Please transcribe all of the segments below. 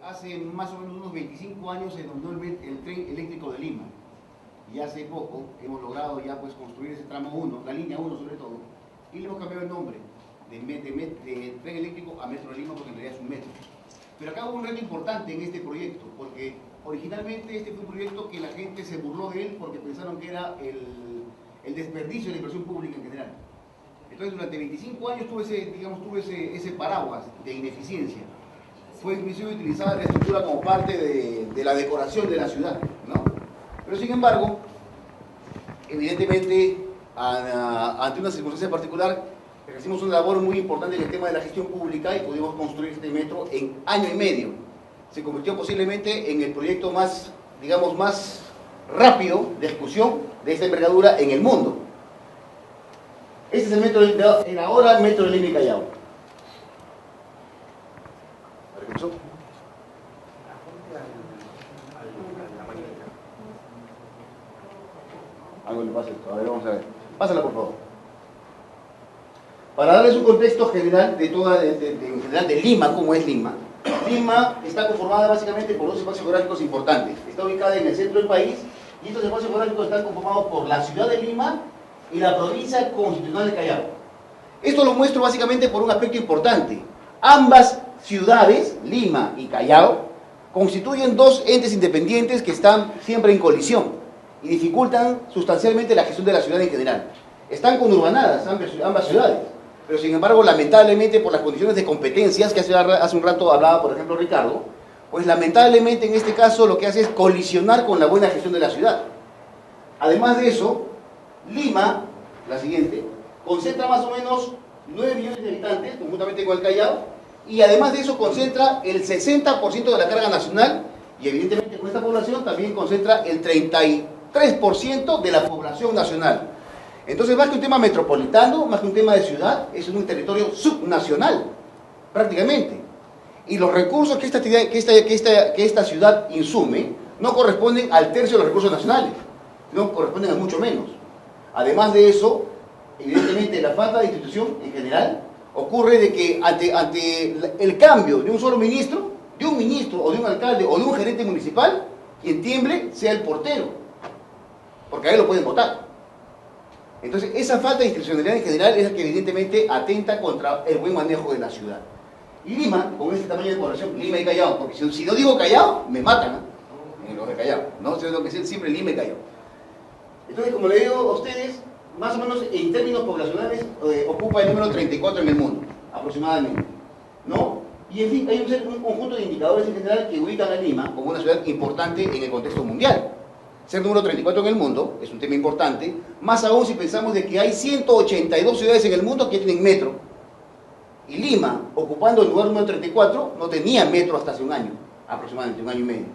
hace más o menos unos 25 años se nombró el tren eléctrico de Lima. Y hace poco hemos logrado ya pues construir ese tramo 1, la línea 1 sobre todo, y le hemos cambiado el nombre de tren eléctrico a Metro de Lima, porque en realidad es un metro. Pero acá hubo un reto importante en este proyecto, porque originalmente este fue un proyecto que la gente se burló de él porque pensaron que era el desperdicio de la inversión pública en general. Entonces durante 25 años tuvo ese paraguas de ineficiencia. Fue inclusive utilizada la estructura como parte de la decoración de la ciudad, ¿no? Pero sin embargo, evidentemente, ante una circunstancia particular, hicimos una labor muy importante en el tema de la gestión pública y pudimos construir este metro en año y medio. Se convirtió posiblemente en el proyecto más, digamos, más rápido de ejecución de esta envergadura en el mundo. Este es el metro, el ahora metro de Lima y Callao. Algo le pasa esto. A ver, vamos a ver. Pásala, por favor. Para darles un contexto general en general de Lima, cómo es Lima. Lima está conformada básicamente por dos espacios geográficos importantes. Está ubicada en el centro del país y estos espacios geográficos están conformados por la ciudad de Lima y la provincia constitucional de Callao. Esto lo muestro básicamente por un aspecto importante. Ambas ciudades, Lima y Callao, constituyen dos entes independientes que están siempre en colisión y dificultan sustancialmente la gestión de la ciudad en general. Están conurbanadas ambas ciudades, pero sin embargo, lamentablemente, por las condiciones de competencias, que hace un rato hablaba, por ejemplo, Ricardo, pues lamentablemente en este caso lo que hace es colisionar con la buena gestión de la ciudad. Además de eso, Lima, la siguiente, concentra más o menos 9 millones de habitantes, conjuntamente con el Callao, y además de eso concentra el 60% de la carga nacional, y evidentemente con esta población también concentra el 33% de la población nacional. Entonces, más que un tema metropolitano, más que un tema de ciudad, es un territorio subnacional, prácticamente. Y los recursos que esta ciudad insume no corresponden al tercio de los recursos nacionales, no corresponden a mucho menos. Además de eso, evidentemente la falta de institución en general ocurre de que ante el cambio de un solo ministro, de un ministro o de un alcalde o de un gerente municipal, quien tiemble sea el portero, porque ahí lo pueden votar. Entonces, esa falta de institucionalidad en general es la que evidentemente atenta contra el buen manejo de la ciudad. Y Lima, con este tamaño de población, Lima y Callao, porque si no digo Callao, me matan, ¿no? Los de Callao, ¿no? Tengo que decir siempre Lima y Callao. Entonces, como le digo a ustedes, más o menos en términos poblacionales ocupa el número 34 en el mundo, aproximadamente, ¿no? Y en fin, hay un conjunto de indicadores en general que ubican a Lima como una ciudad importante en el contexto mundial. Ser número 34 en el mundo es un tema importante, más aún si pensamos de que hay 182 ciudades en el mundo que tienen metro. Y Lima, ocupando el lugar número 34, no tenía metro hasta hace un año, aproximadamente un año y medio.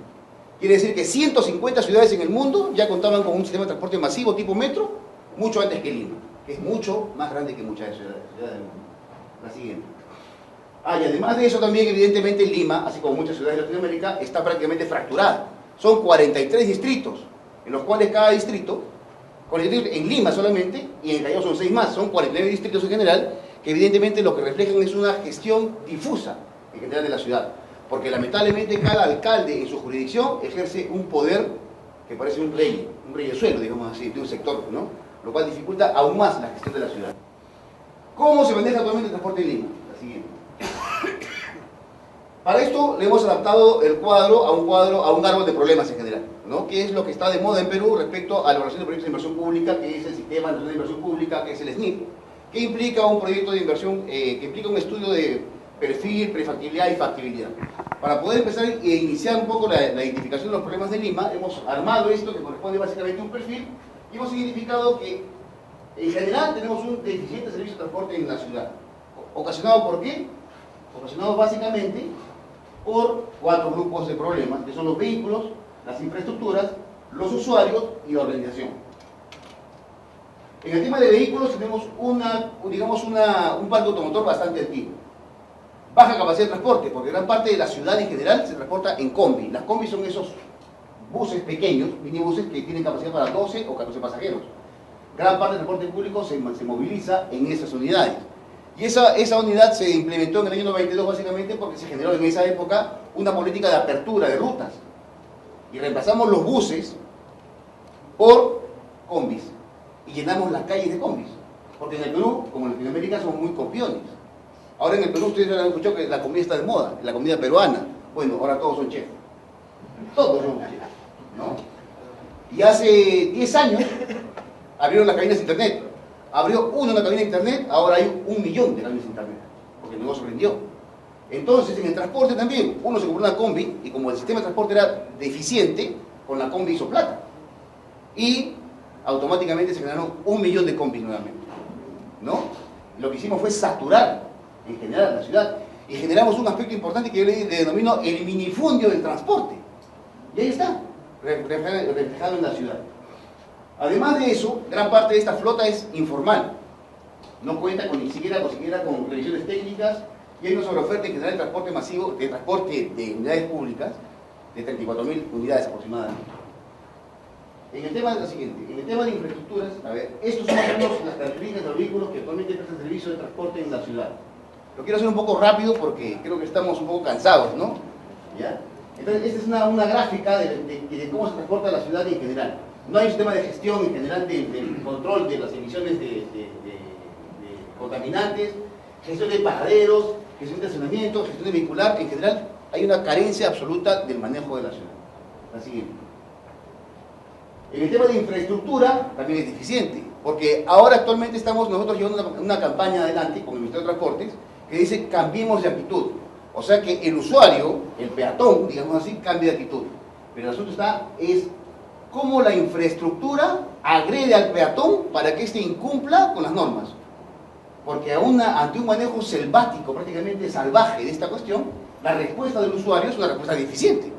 Quiere decir que 150 ciudades en el mundo ya contaban con un sistema de transporte masivo tipo metro, mucho antes que Lima, que es mucho más grande que muchas ciudades del mundo. La siguiente. Y además de eso también, evidentemente, Lima, así como muchas ciudades de Latinoamérica, está prácticamente fracturada. Son 43 distritos, en los cuales cada distrito, en Lima solamente, y en Callao son 6 más, son 49 distritos en general, que evidentemente lo que reflejan es una gestión difusa en general de la ciudad. Porque lamentablemente cada alcalde en su jurisdicción ejerce un poder que parece un reyesuelo, digamos así, de un sector, ¿no? Lo cual dificulta aún más la gestión de la ciudad. ¿Cómo se maneja actualmente el transporte en Lima? La siguiente. Para esto le hemos adaptado el cuadro a un árbol de problemas en general, ¿no? Que es lo que está de moda en Perú respecto a la evaluación de proyectos de inversión pública, que es el Sistema Nacional de Inversión Pública, que es el SNIP, que implica un proyecto de inversión, que implica un estudio de perfil, prefactibilidad y factibilidad. Para poder empezar e iniciar un poco la identificación de los problemas de Lima, hemos armado esto que corresponde básicamente a un perfil y hemos identificado que en general tenemos un deficiente servicio de transporte en la ciudad. ¿Ocasionado por qué? Ocasionado básicamente por 4 grupos de problemas, que son los vehículos, las infraestructuras, los usuarios y la organización. En el tema de vehículos tenemos un parque automotor bastante antiguo. Baja capacidad de transporte, porque gran parte de la ciudad en general se transporta en combi. Las combis son esos buses pequeños, minibuses, que tienen capacidad para 12 o 14 pasajeros. Gran parte del transporte público se moviliza en esas unidades. Y esa unidad se implementó en el año 92 básicamente porque se generó en esa época una política de apertura de rutas. Y reemplazamos los buses por combis. Y llenamos las calles de combis. Porque en el Perú, como en Latinoamérica, somos muy copiones. Ahora en el Perú ustedes han escuchado que la comida está de moda, la comida peruana. Bueno, ahora todos son chefs. Todos son chefs, ¿no? Y hace 10 años abrieron las cabinas de internet. Abrió una cabina de internet, ahora hay 1 millón de cabinas de internet, porque el negocio rindió. Entonces, en el transporte también, uno se compró una combi, y como el sistema de transporte era deficiente, con la combi hizo plata. Y automáticamente se generaron 1 millón de combis nuevamente, ¿no? Lo que hicimos fue saturar, en general, la ciudad. Y generamos un aspecto importante que yo le denomino el minifundio del transporte. Y ahí está, reflejado en la ciudad. Además de eso, gran parte de esta flota es informal. No cuenta ni siquiera con revisiones técnicas y hay una sobreoferta en general de transporte masivo, de transporte de unidades públicas, de 34.000 unidades aproximadamente. En el tema de lo siguiente, en el tema de infraestructuras, a ver, estos son más o menos las características de los vehículos que actualmente prestan servicio de transporte en la ciudad. Lo quiero hacer un poco rápido porque creo que estamos un poco cansados, ¿no? ¿Ya? Entonces, esta es una gráfica de cómo se transporta la ciudad en general. No hay un sistema de gestión en general del control de las emisiones de contaminantes, gestión de paraderos, gestión de estacionamiento, gestión de vehicular. En general, hay una carencia absoluta del manejo de la ciudad. La siguiente. En el tema de infraestructura también es deficiente, porque ahora actualmente estamos nosotros llevando una campaña adelante con el Ministerio de Transportes que dice cambiemos de actitud. O sea que el usuario, el peatón, digamos así, cambia de actitud. Pero el asunto es cómo la infraestructura agrede al peatón para que éste incumpla con las normas. Porque ante un manejo selvático, prácticamente salvaje de esta cuestión, la respuesta del usuario es una respuesta deficiente.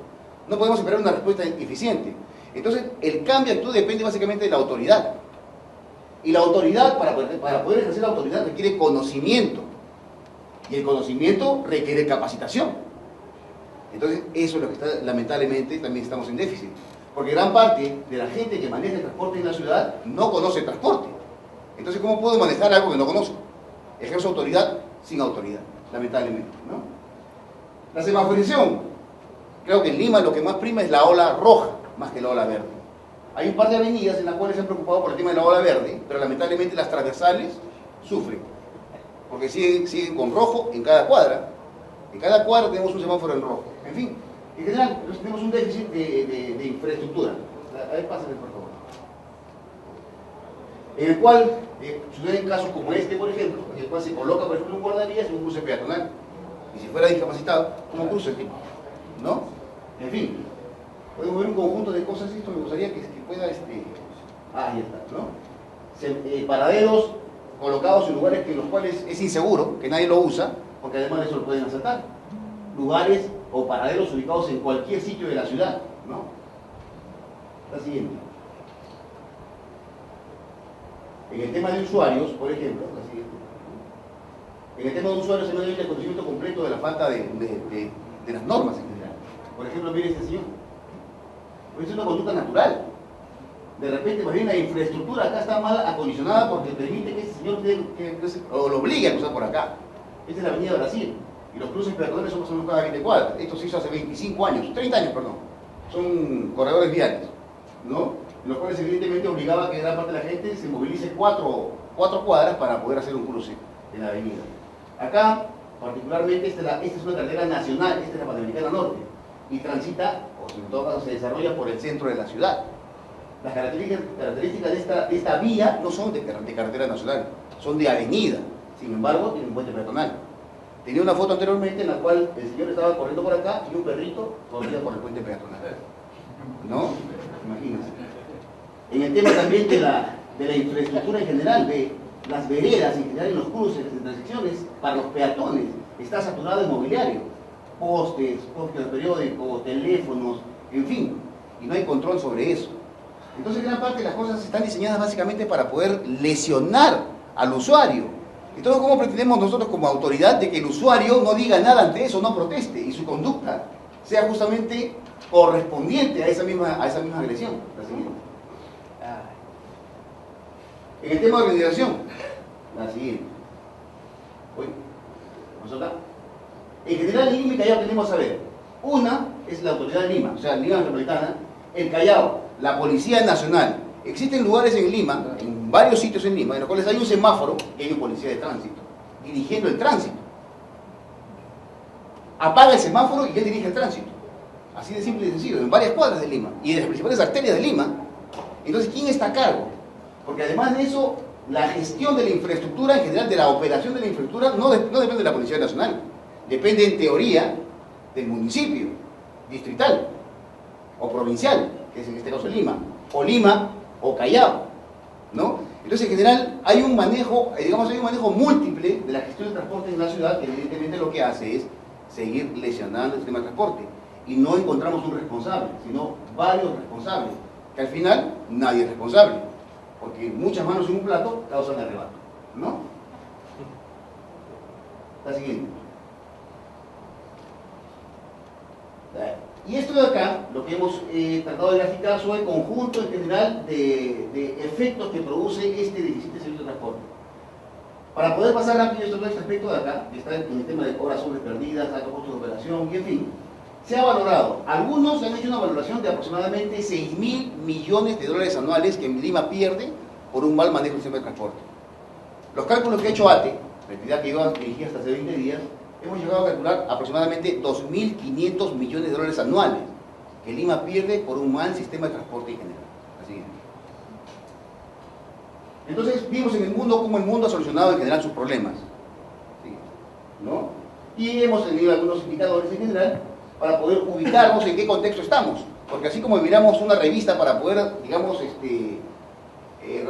No podemos esperar una respuesta eficiente. Entonces, el cambio de actitud depende básicamente de la autoridad. Y la autoridad, para poder ejercer la autoridad, requiere conocimiento. Y el conocimiento requiere capacitación. Entonces, eso es lo que lamentablemente también estamos en déficit. Porque gran parte de la gente que maneja el transporte en la ciudad no conoce el transporte. Entonces, ¿cómo puedo manejar algo que no conozco? Ejerzo autoridad sin autoridad, lamentablemente, ¿no? La semaforización. Creo que en Lima lo que más prima es la ola roja, más que la ola verde. Hay un par de avenidas en las cuales se han preocupado por el tema de la ola verde, pero lamentablemente las transversales sufren. Porque siguen con rojo en cada cuadra. En cada cuadra tenemos un semáforo en rojo. En fin, en general, tenemos un déficit de infraestructura. A ver, pásame, por favor. En el cual suceden casos como este, por ejemplo, en el cual se coloca, por ejemplo, un guardavías en un cruce peatonal. Y si fuera discapacitado, ¿cómo cruza el tipo? ¿No? En fin, podemos ver un conjunto de cosas. Esto me gustaría que pueda... ahí está, ¿no? Paraderos colocados en lugares en los cuales es inseguro, que nadie lo usa, porque además de eso lo pueden asaltar. Lugares o paraderos ubicados en cualquier sitio de la ciudad, ¿no? La siguiente. En el tema de usuarios, por ejemplo, la siguiente. En el tema de usuarios se no hay el conocimiento completo de la falta de las normas en general. Por ejemplo, mire este señor. Es una conducta natural. De repente, más bien la infraestructura acá está mal acondicionada porque permite que este señor o lo obligue a cruzar por acá. Esta es la avenida Brasil. Y los cruces peatonales son cada 20 cuadras. Esto se hizo hace 25 años, 30 años, perdón. Son corredores viales, ¿no? En los cuales evidentemente obligaba a que gran parte de la gente se movilice cuatro cuadras para poder hacer un cruce en la avenida. Acá, particularmente, esta es una carretera nacional, esta es la Panamericana Norte, y transita, o en todo caso se desarrolla por el centro de la ciudad. Las características de esta vía no son de carretera nacional, son de avenida. Sin embargo, tiene un puente peatonal. Tenía una foto anteriormente en la cual el señor estaba corriendo por acá y un perrito corría por el puente peatonal. ¿No? Imagínense. En el tema también de la infraestructura en general, de las veredas en general, en los cruces, las intersecciones, para los peatones, está saturado el mobiliario. Postes de periódicos, teléfonos, en fin, y no hay control sobre eso. Entonces gran parte de las cosas están diseñadas básicamente para poder lesionar al usuario. Entonces, ¿cómo pretendemos nosotros como autoridad de que el usuario no diga nada ante eso, no proteste y su conducta sea justamente correspondiente a esa misma agresión? La siguiente. En el tema de organización, la siguiente. Uy, ¿vamos acá? En general, en Lima y Callao tenemos a ver. Una es la autoridad de Lima, o sea, Lima Metropolitana, el Callao, la Policía Nacional. Existen lugares en Lima, en varios sitios en Lima, en los cuales hay un semáforo y hay un policía de tránsito, dirigiendo el tránsito. Apaga el semáforo y ya dirige el tránsito. Así de simple y sencillo, en varias cuadras de Lima y de las principales arterias de Lima. Entonces, ¿quién está a cargo? Porque además de eso, la gestión de la infraestructura, en general de la operación de la infraestructura, no depende de la Policía Nacional. Depende, en teoría, del municipio, distrital o provincial, que es en este caso Lima, o Lima o Callao, ¿no? Entonces, en general, hay un manejo, digamos, hay un manejo múltiple de la gestión del transporte en la ciudad, que evidentemente lo que hace es seguir lesionando el sistema de transporte. Y no encontramos un responsable, sino varios responsables, que al final nadie es responsable, porque muchas manos en un plato causan arrebato, ¿no? La siguiente. Y esto de acá, lo que hemos tratado de graficar son el conjunto en general de efectos que produce este déficit de servicio de transporte. Para poder pasar rápido todo este aspecto de acá, que está en el tema de horas sobres perdidas, alto costo de operación y en fin, se ha valorado. Algunos han hecho una valoración de aproximadamente 6.000 millones de dólares anuales que Lima pierde por un mal manejo del sistema de transporte. Los cálculos que ha hecho ATE, la entidad que iba a dirigir hasta hace 20 días, hemos llegado a calcular aproximadamente 2.500 millones de dólares anuales que Lima pierde por un mal sistema de transporte en general. Así es. Entonces, vimos en el mundo cómo el mundo ha solucionado en general sus problemas, ¿sí? ¿No? Y hemos tenido algunos indicadores en general para poder ubicarnos en qué contexto estamos. Porque así como miramos una revista para poder, digamos,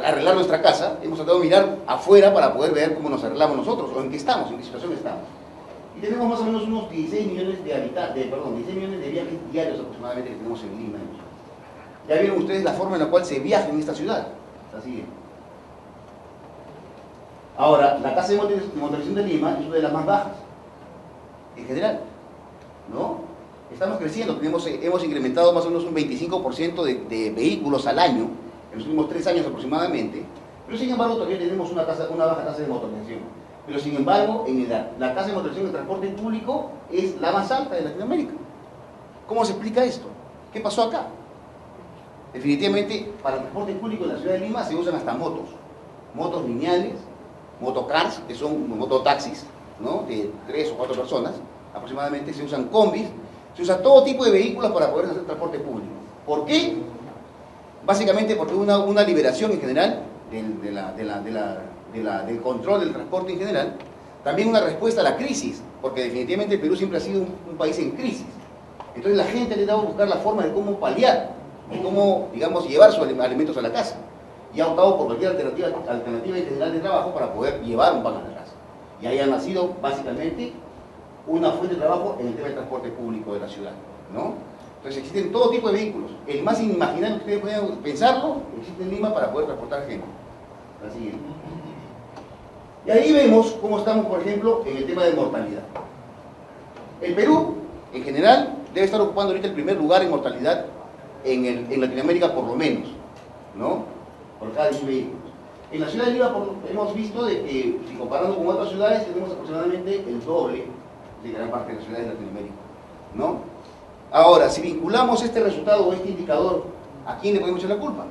arreglar nuestra casa, hemos tratado de mirar afuera para poder ver cómo nos arreglamos nosotros, o en qué estamos, en qué situación estamos. Y tenemos más o menos unos 16 millones de habitantes, 16 millones de viajes diarios aproximadamente que tenemos en Lima. Ya vieron ustedes la forma en la cual se viaja en esta ciudad. Así. Ahora, la tasa de motorización de Lima es una de las más bajas, en general, ¿no? Estamos creciendo, hemos incrementado más o menos un 25% de vehículos al año, en los últimos 3 años aproximadamente, pero sin embargo todavía tenemos una baja tasa de motorización. Pero sin embargo, la tasa de motorización de transporte público es la más alta de Latinoamérica. ¿Cómo se explica esto? ¿Qué pasó acá? Definitivamente, para el transporte público en la ciudad de Lima se usan hasta motos lineales, motocars, que son mototaxis, ¿no? De 3 o 4 personas aproximadamente, se usan combis, se usa todo tipo de vehículos para poder hacer transporte público. ¿Por qué? Básicamente porque una liberación en general del control del transporte en general, también una respuesta a la crisis, porque definitivamente el Perú siempre ha sido un país en crisis. Entonces la gente ha intentado buscar la forma de cómo paliar, de cómo, digamos, llevar sus alimentos a la casa. Y ha optado por cualquier alternativa en general de trabajo para poder llevar un pan a la casa. Y ahí ha nacido básicamente una fuente de trabajo en el tema del transporte público de la ciudad, ¿no? Entonces existen todo tipo de vehículos. El más inimaginable que ustedes puedan pensarlo, existe en Lima para poder transportar gente. Así es. Y ahí vemos cómo estamos, por ejemplo, en el tema de mortalidad. El Perú, en general, debe estar ocupando ahorita el primer lugar en mortalidad en Latinoamérica, por lo menos, ¿no? Por cada 10 vehículos. En la ciudad de Lima hemos visto de que, si comparando con otras ciudades, tenemos aproximadamente el doble de gran parte de las ciudades de Latinoamérica, ¿no? Ahora, si vinculamos este resultado o este indicador, ¿a quién le podemos echar la culpa?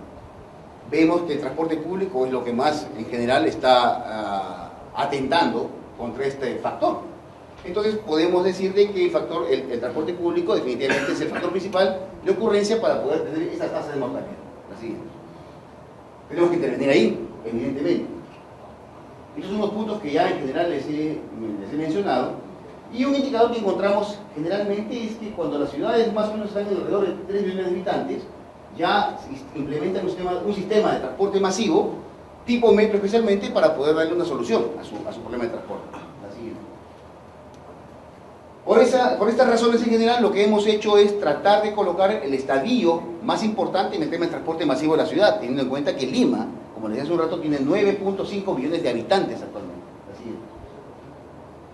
Vemos que el transporte público es lo que más, en general, está atentando contra este factor. Entonces, podemos decir de que el transporte público definitivamente es el factor principal de ocurrencia para poder tener esa tasa de mortalidad. Así es. Tenemos que intervenir ahí, evidentemente. Estos son unos puntos que ya en general les he mencionado. Y un indicador que encontramos generalmente es que cuando las ciudades más o menos están alrededor de 3 millones de habitantes, ya implementan un sistema de transporte masivo, tipo metro especialmente, para poder darle una solución a su problema de transporte. Así es. Por estas razones en general, lo que hemos hecho es tratar de colocar el estadio más importante en el tema del transporte masivo de la ciudad, teniendo en cuenta que Lima, como les decía hace un rato, tiene 9.5 millones de habitantes actualmente. Así es.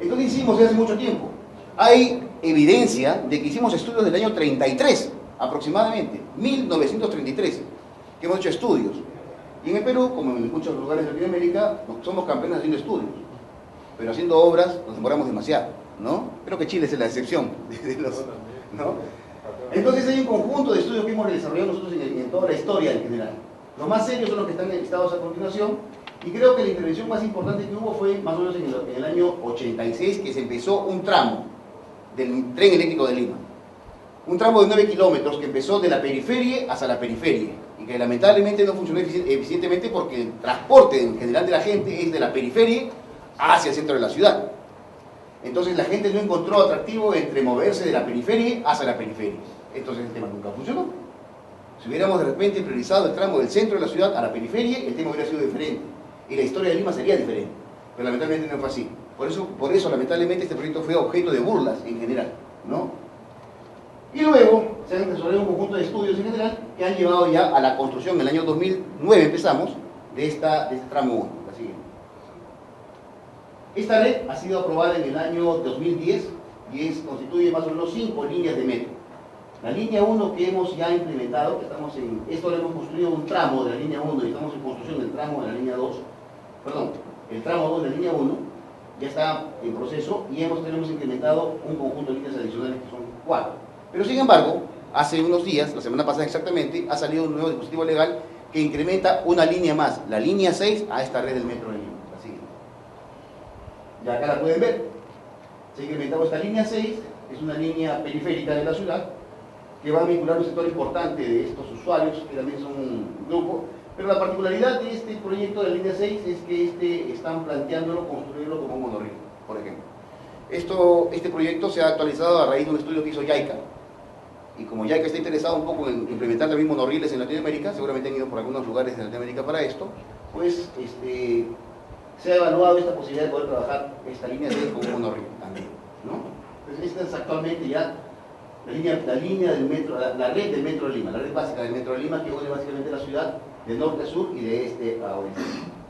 Entonces hicimos hace mucho tiempo. Hay evidencia de que hicimos estudios del año 33, aproximadamente, 1933, que hemos hecho estudios. Y en el Perú, como en muchos lugares de Latinoamérica, somos campeones haciendo estudios. pero haciendo obras nos demoramos demasiado, ¿no? Creo que Chile es la excepción ¿no? Entonces hay un conjunto de estudios que hemos desarrollado nosotros en toda la historia en general. Los más serios son los que están listados a continuación, y creo que la intervención más importante que hubo fue más o menos en el año 86, que se empezó un tramo del tren eléctrico de Lima. Un tramo de 9 kilómetros que empezó de la periferia hasta la periferia, y que lamentablemente no funcionó eficientemente porque el transporte en general de la gente es de la periferia hacia el centro de la ciudad. Entonces la gente no encontró atractivo entre moverse de la periferia hacia la periferia. Entonces el tema nunca funcionó. Si hubiéramos de repente priorizado el tramo del centro de la ciudad a la periferia, el tema hubiera sido diferente y la historia de Lima sería diferente. Pero lamentablemente no fue así. Por eso lamentablemente este proyecto fue objeto de burlas en general, ¿no? Y luego se han desarrollado un conjunto de estudios en general que han llevado ya a la construcción, en el año 2009 empezamos, de este tramo 1, la siguiente. Esta red ha sido aprobada en el año 2010 y constituye más o menos 5 líneas de metro. La línea 1 que hemos ya implementado, esto lo hemos construido un tramo de la línea 1 y estamos en construcción del tramo de la línea 2, perdón, el tramo 2 de la línea 1 ya está en proceso y tenemos implementado un conjunto de líneas adicionales que son 4. Pero sin embargo, hace unos días, la semana pasada exactamente, ha salido un nuevo dispositivo legal que incrementa una línea más, la línea 6, a esta red del metro de Lima. La siguiente. Ya acá la pueden ver. Se ha incrementado esta línea 6, es una línea periférica de la ciudad, que va a vincular un sector importante de estos usuarios, que también son un grupo. Pero la particularidad de este proyecto de la línea 6 es que están planteándolo, construirlo como un monorriel, por ejemplo. Este proyecto se ha actualizado a raíz de un estudio que hizo JICA, y como JICA está interesado un poco en implementar también monorrieles en Latinoamérica, seguramente han ido por algunos lugares de Latinoamérica para esto, pues se ha evaluado esta posibilidad de poder trabajar esta línea 6 como un monorriel también, ¿no? Entonces esta es actualmente ya la línea del metro, la red del metro de Lima, la red básica del metro de Lima, que une básicamente la ciudad de norte a sur y de este a oeste.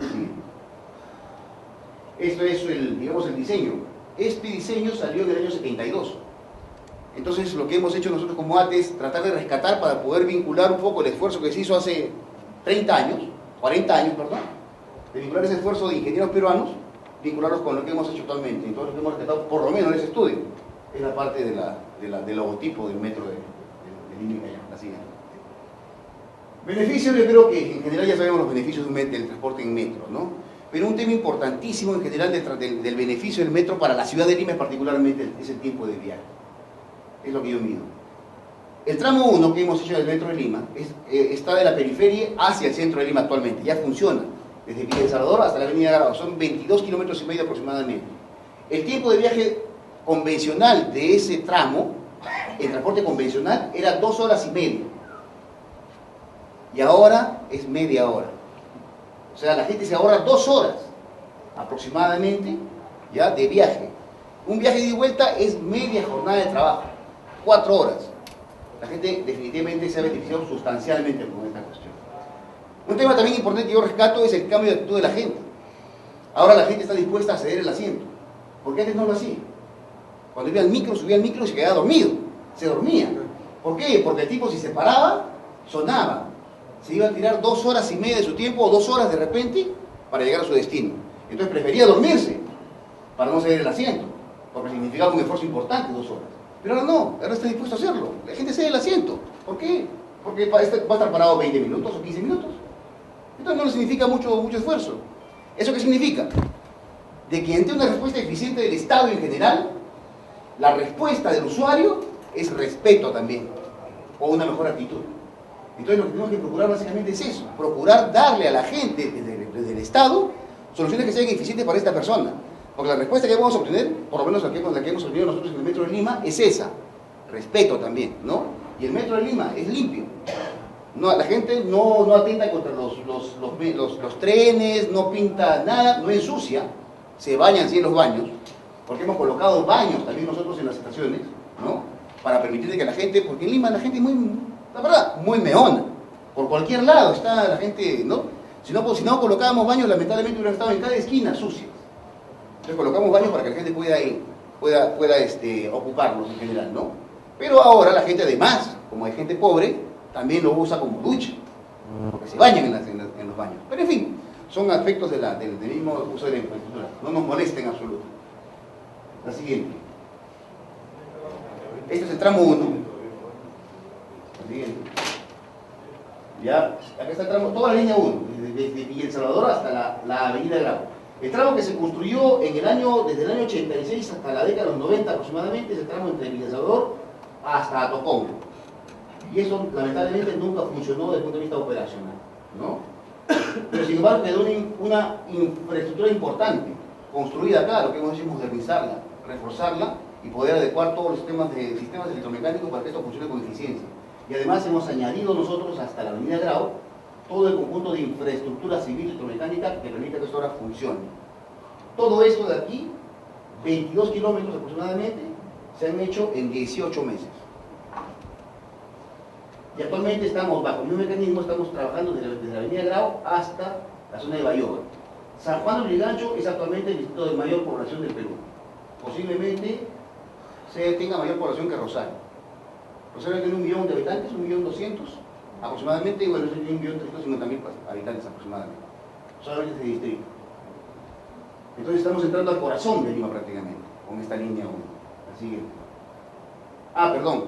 Sí. Esto es digamos, el diseño. Este diseño salió en el año 72. Entonces lo que hemos hecho nosotros como ATE es tratar de rescatar para poder vincular un poco el esfuerzo que se hizo hace 30 años, 40 años, perdón, de vincular ese esfuerzo de ingenieros peruanos, vincularlos con lo que hemos hecho actualmente. Entonces lo que hemos rescatado, por lo menos en ese estudio, es la parte del logotipo del metro de Lima y Callao, la siguiente. Beneficios, yo creo que en general ya sabemos los beneficios del transporte en metro, ¿no? Pero un tema importantísimo en general del beneficio del metro para la ciudad de Lima particularmente es el tiempo de viaje. Es lo que yo mido. El tramo 1 que hemos hecho del metro de Lima está de la periferia hacia el centro de Lima actualmente, ya funciona. Desde Villa El Salvador hasta la avenida Grau, son 22 kilómetros y medio aproximadamente. El tiempo de viaje convencional de ese tramo, el transporte convencional, era 2 horas y media. Y ahora es media hora. O sea, la gente se ahorra 2 horas aproximadamente ya de viaje. Un viaje de ida y vuelta es media jornada de trabajo, 4 horas. La gente definitivamente se ha beneficiado sustancialmente con esta cuestión. Un tema también importante que yo rescato es el cambio de actitud de la gente. Ahora la gente está dispuesta a ceder el asiento, porque antes no lo hacía. Cuando iba al micro, subía al micro y se quedaba dormido, se dormía. ¿Por qué? Porque el tipo si se paraba, sonaba. Se iba a tirar 2 horas y media de su tiempo o 2 horas de repente para llegar a su destino. Entonces prefería dormirse para no ceder el asiento, porque significaba un esfuerzo importante 2 horas. Pero ahora no, ahora está dispuesto a hacerlo. La gente cede el asiento. ¿Por qué? Porque va a estar parado 20 minutos o 15 minutos. Entonces no le significa mucho esfuerzo. ¿Eso qué significa? De que ante una respuesta eficiente del Estado en general, la respuesta del usuario es respeto también, o una mejor actitud. Entonces lo que tenemos que procurar básicamente es eso, procurar darle a la gente desde el Estado soluciones que sean eficientes para esta persona. Porque la respuesta que vamos a obtener, por lo menos la que hemos obtenido nosotros en el Metro de Lima, es esa, respeto también, ¿no? Y el Metro de Lima es limpio. No, la gente no atenta contra los trenes, no pinta nada, no ensucia, se bañan sí en los baños, porque hemos colocado baños también nosotros en las estaciones, ¿no? Para permitir que la gente, porque en Lima la gente es muy, la verdad, muy meona. Por cualquier lado está la gente, ¿no? Si no colocábamos baños, lamentablemente hubieran estado en cada esquina sucios. Entonces colocamos baños para que la gente pueda ocuparlos en general, ¿no? Pero ahora la gente además, como hay gente pobre, también lo usa como ducha, porque se bañan en los baños. Pero en fin, son aspectos del mismo uso de la infraestructura. No nos molesta en absoluto. La siguiente. Este es el tramo 1. La siguiente. Ya, acá está el tramo, toda la línea 1, desde Villa El Salvador hasta la avenida Grau. El tramo que se construyó desde el año 86 hasta la década de los 90 aproximadamente es el tramo entre Villa El Salvador hasta Atocongo. Y eso lamentablemente nunca funcionó desde el punto de vista operacional, ¿no? Pero sin embargo quedó una infraestructura importante, construida acá, lo que hemos hecho es modernizarla, reforzarla y poder adecuar todos los sistemas electromecánicos para que esto funcione con eficiencia. Y además hemos añadido nosotros hasta la avenida Grau todo el conjunto de infraestructura civil electromecánica que permite que esto ahora funcione. Todo esto de aquí, 22 kilómetros aproximadamente, se han hecho en 18 meses. Y actualmente estamos bajo el mismo mecanismo, estamos trabajando desde la avenida Grau hasta la zona de Bayoga. San Juan de Lurigancho es actualmente el distrito de mayor población del Perú. Posiblemente tenga mayor población que Rosario. Rosario tiene 1 millón de habitantes, 1.200.000 aproximadamente, y bueno, es 1.350.000 habitantes aproximadamente. Solamente ese distrito. Entonces estamos entrando al corazón de Lima prácticamente, con esta línea 1. La siguiente. Perdón,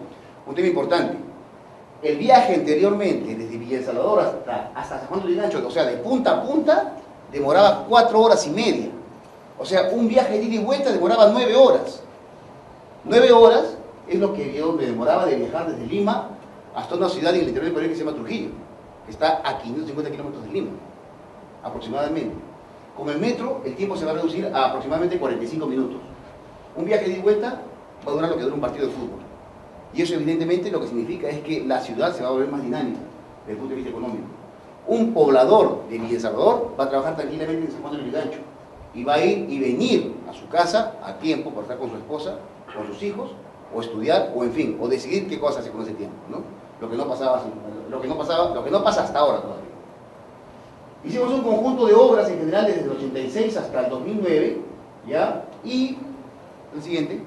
un tema importante. El viaje anteriormente, desde Villa El Salvador hasta San Juan de Lurigancho, o sea, de punta a punta, demoraba 4 horas y media. O sea, un viaje de ida y vuelta demoraba 9 horas. 9 horas es lo que yo me demoraba de viajar desde Lima hasta una ciudad en el interior del Perú que se llama Trujillo, que está a 550 kilómetros de Lima, aproximadamente. Con el metro, el tiempo se va a reducir a aproximadamente 45 minutos. Un viaje de ida y vuelta va a durar lo que dura un partido de fútbol. Y eso evidentemente lo que significa es que la ciudad se va a volver más dinámica desde el punto de vista económico. Un poblador de Villa El Salvador va a trabajar tranquilamente en San Juan de Lurigancho y va a ir y venir a su casa a tiempo para estar con su esposa, con sus hijos, o estudiar, o en fin, o decidir qué cosas hacer con ese tiempo, ¿no? Lo que no pasa hasta ahora todavía. Hicimos un conjunto de obras en general desde el 86 hasta el 2009, ¿ya? Y el siguiente.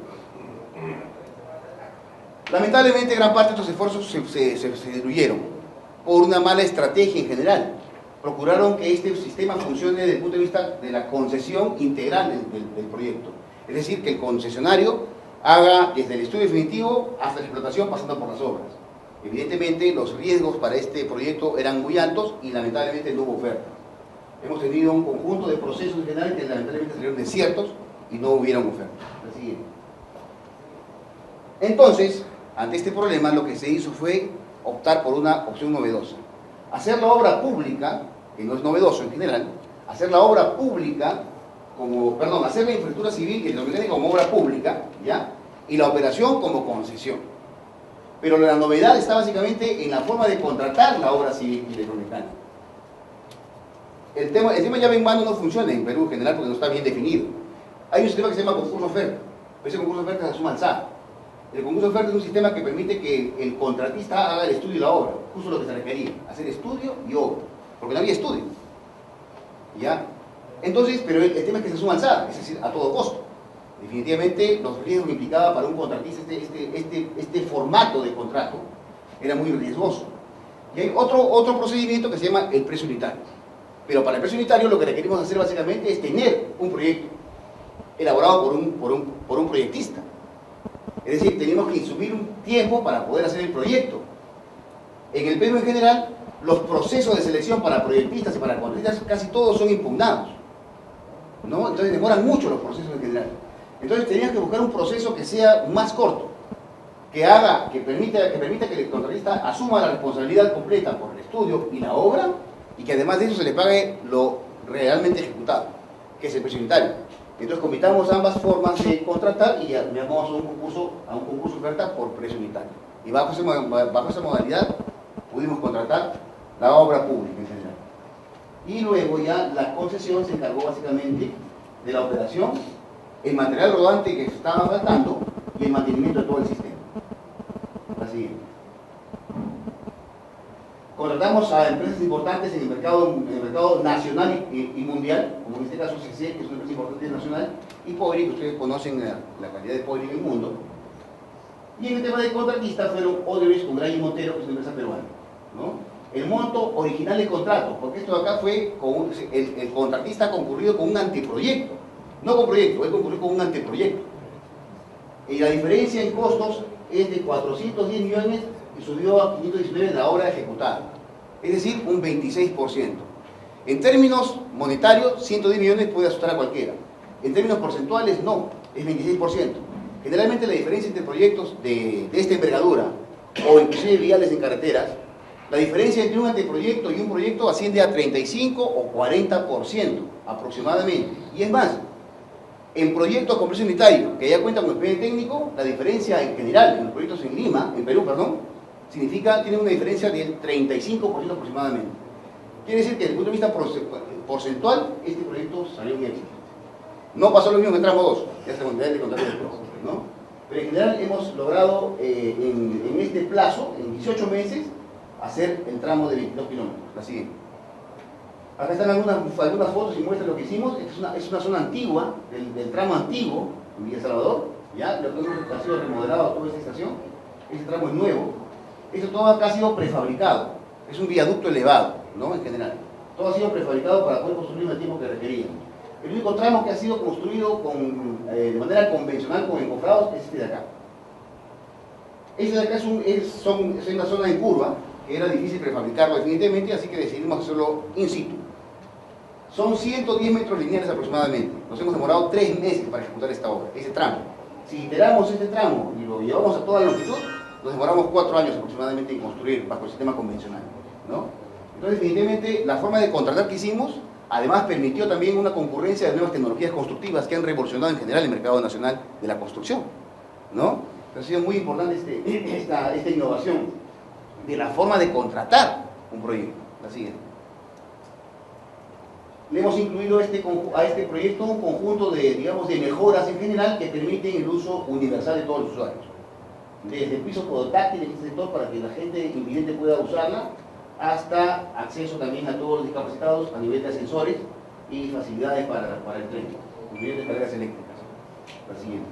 Lamentablemente gran parte de estos esfuerzos se diluyeron por una mala estrategia en general. Procuraron que este sistema funcione desde el punto de vista de la concesión integral del proyecto. Es decir, que el concesionario haga desde el estudio definitivo hasta la explotación pasando por las obras. Evidentemente los riesgos para este proyecto eran muy altos y lamentablemente no hubo oferta. Hemos tenido un conjunto de procesos en general que lamentablemente salieron desiertos y no hubieron oferta. La siguiente. Entonces, ante este problema lo que se hizo fue optar por una opción novedosa. Hacer la obra pública, que no es novedoso en general, hacer la obra pública hacer la infraestructura civil y electromecánica como obra pública, ¿ya? Y la operación como concesión. Pero la novedad está básicamente en la forma de contratar la obra civil y electromecánica. El tema llave en mano no funciona en Perú en general porque no está bien definido. Hay un sistema que se llama concurso-oferta. Ese concurso-oferta se suma al SAR. El concurso-oferta es un sistema que permite que el contratista haga el estudio y la obra, justo lo que se requería, hacer estudio y obra, porque no había estudio. ¿Ya? Entonces, pero el tema es que se suma al SAR, es decir, a todo costo. Definitivamente, los riesgos que implicaba para un contratista este formato de contrato era muy riesgoso. Y hay otro procedimiento que se llama el precio unitario. Pero para el precio unitario lo que requerimos hacer básicamente es tener un proyecto elaborado por un proyectista. Es decir, tenemos que insumir un tiempo para poder hacer el proyecto. En el Perú en general, los procesos de selección para proyectistas y para contratistas casi todos son impugnados, ¿no? Entonces demoran mucho los procesos en general. Entonces tenías que buscar un proceso que sea más corto, que permita que el contratista asuma la responsabilidad completa por el estudio y la obra, y que además de eso se le pague lo realmente ejecutado, que es el precio unitario. Entonces combinamos ambas formas de contratar y llamamos a un concurso de oferta por precio unitario. Y bajo esa modalidad pudimos contratar la obra pública en general. Y luego ya la concesión se encargó básicamente de la operación, el material rodante que estaba faltando y el mantenimiento de todo el sistema. La siguiente. Contratamos a empresas importantes en el mercado nacional y mundial, como en este caso CC, que es una empresa importante nacional, y Poiri, que ustedes conocen la calidad de Poiri en el mundo. Y en el tema de contratista fueron Odebrecht con Gray y Montero, que es una empresa peruana, ¿no? el monto original del contrato, porque esto de acá fue, el contratista ha concurrido con un anteproyecto, no con proyecto, él concurrió con un anteproyecto. Y la diferencia en costos es de 410 millones y subió a 519 en la obra ejecutada, es decir, un 26%. En términos monetarios, 110 millones puede asustar a cualquiera. En términos porcentuales, no, es 26%. Generalmente la diferencia entre proyectos de esta envergadura, o inclusive viales en carreteras, la diferencia entre un anteproyecto y un proyecto asciende a 35 o 40% aproximadamente. Y es más, en proyectos con precio unitario, que ya cuentan con expediente técnico, la diferencia en general, en los proyectos en Lima, en Perú, perdón, tiene una diferencia del 35% aproximadamente. Quiere decir que desde el punto de vista porcentual, este proyecto salió un éxito. No pasó lo mismo en el tramo 2, ya se de contar después, ¿no? Pero en general hemos logrado en este plazo, en 18 meses, hacer el tramo de 22 kilómetros. La siguiente. Acá están algunas fotos y muestran lo que hicimos. Esta es una zona antigua, del tramo antiguo, en Villa Salvador. Ya, lo que ha sido remodelado toda esta estación. Este tramo es nuevo. Esto todo acá ha sido prefabricado. Es un viaducto elevado, ¿no? En general. Todo ha sido prefabricado para poder construir en el tiempo que requerían. El único tramo que ha sido construido de manera convencional con encofrados es este de acá. Este de acá es una zona en curva, que era difícil prefabricarlo definitivamente, así que decidimos hacerlo in situ. Son 110 metros lineales aproximadamente. Nos hemos demorado 3 meses para ejecutar esta obra, ese tramo. Si iteramos este tramo y lo llevamos a toda la longitud, nos demoramos 4 años aproximadamente en construir bajo el sistema convencional, ¿no? Entonces, definitivamente, la forma de contratar que hicimos, además permitió también una concurrencia de nuevas tecnologías constructivas que han revolucionado en general el mercado nacional de la construcción, ¿no? Entonces, ha sido muy importante esta innovación de la forma de contratar un proyecto. La siguiente. Le hemos incluido a este proyecto un conjunto de mejoras en general que permiten el uso universal de todos los usuarios. Desde el piso podotáctil en este sector para que la gente invidente pueda usarla, hasta acceso también a todos los discapacitados a nivel de ascensores y facilidades para el tren, incluyendo carreras eléctricas. La siguiente.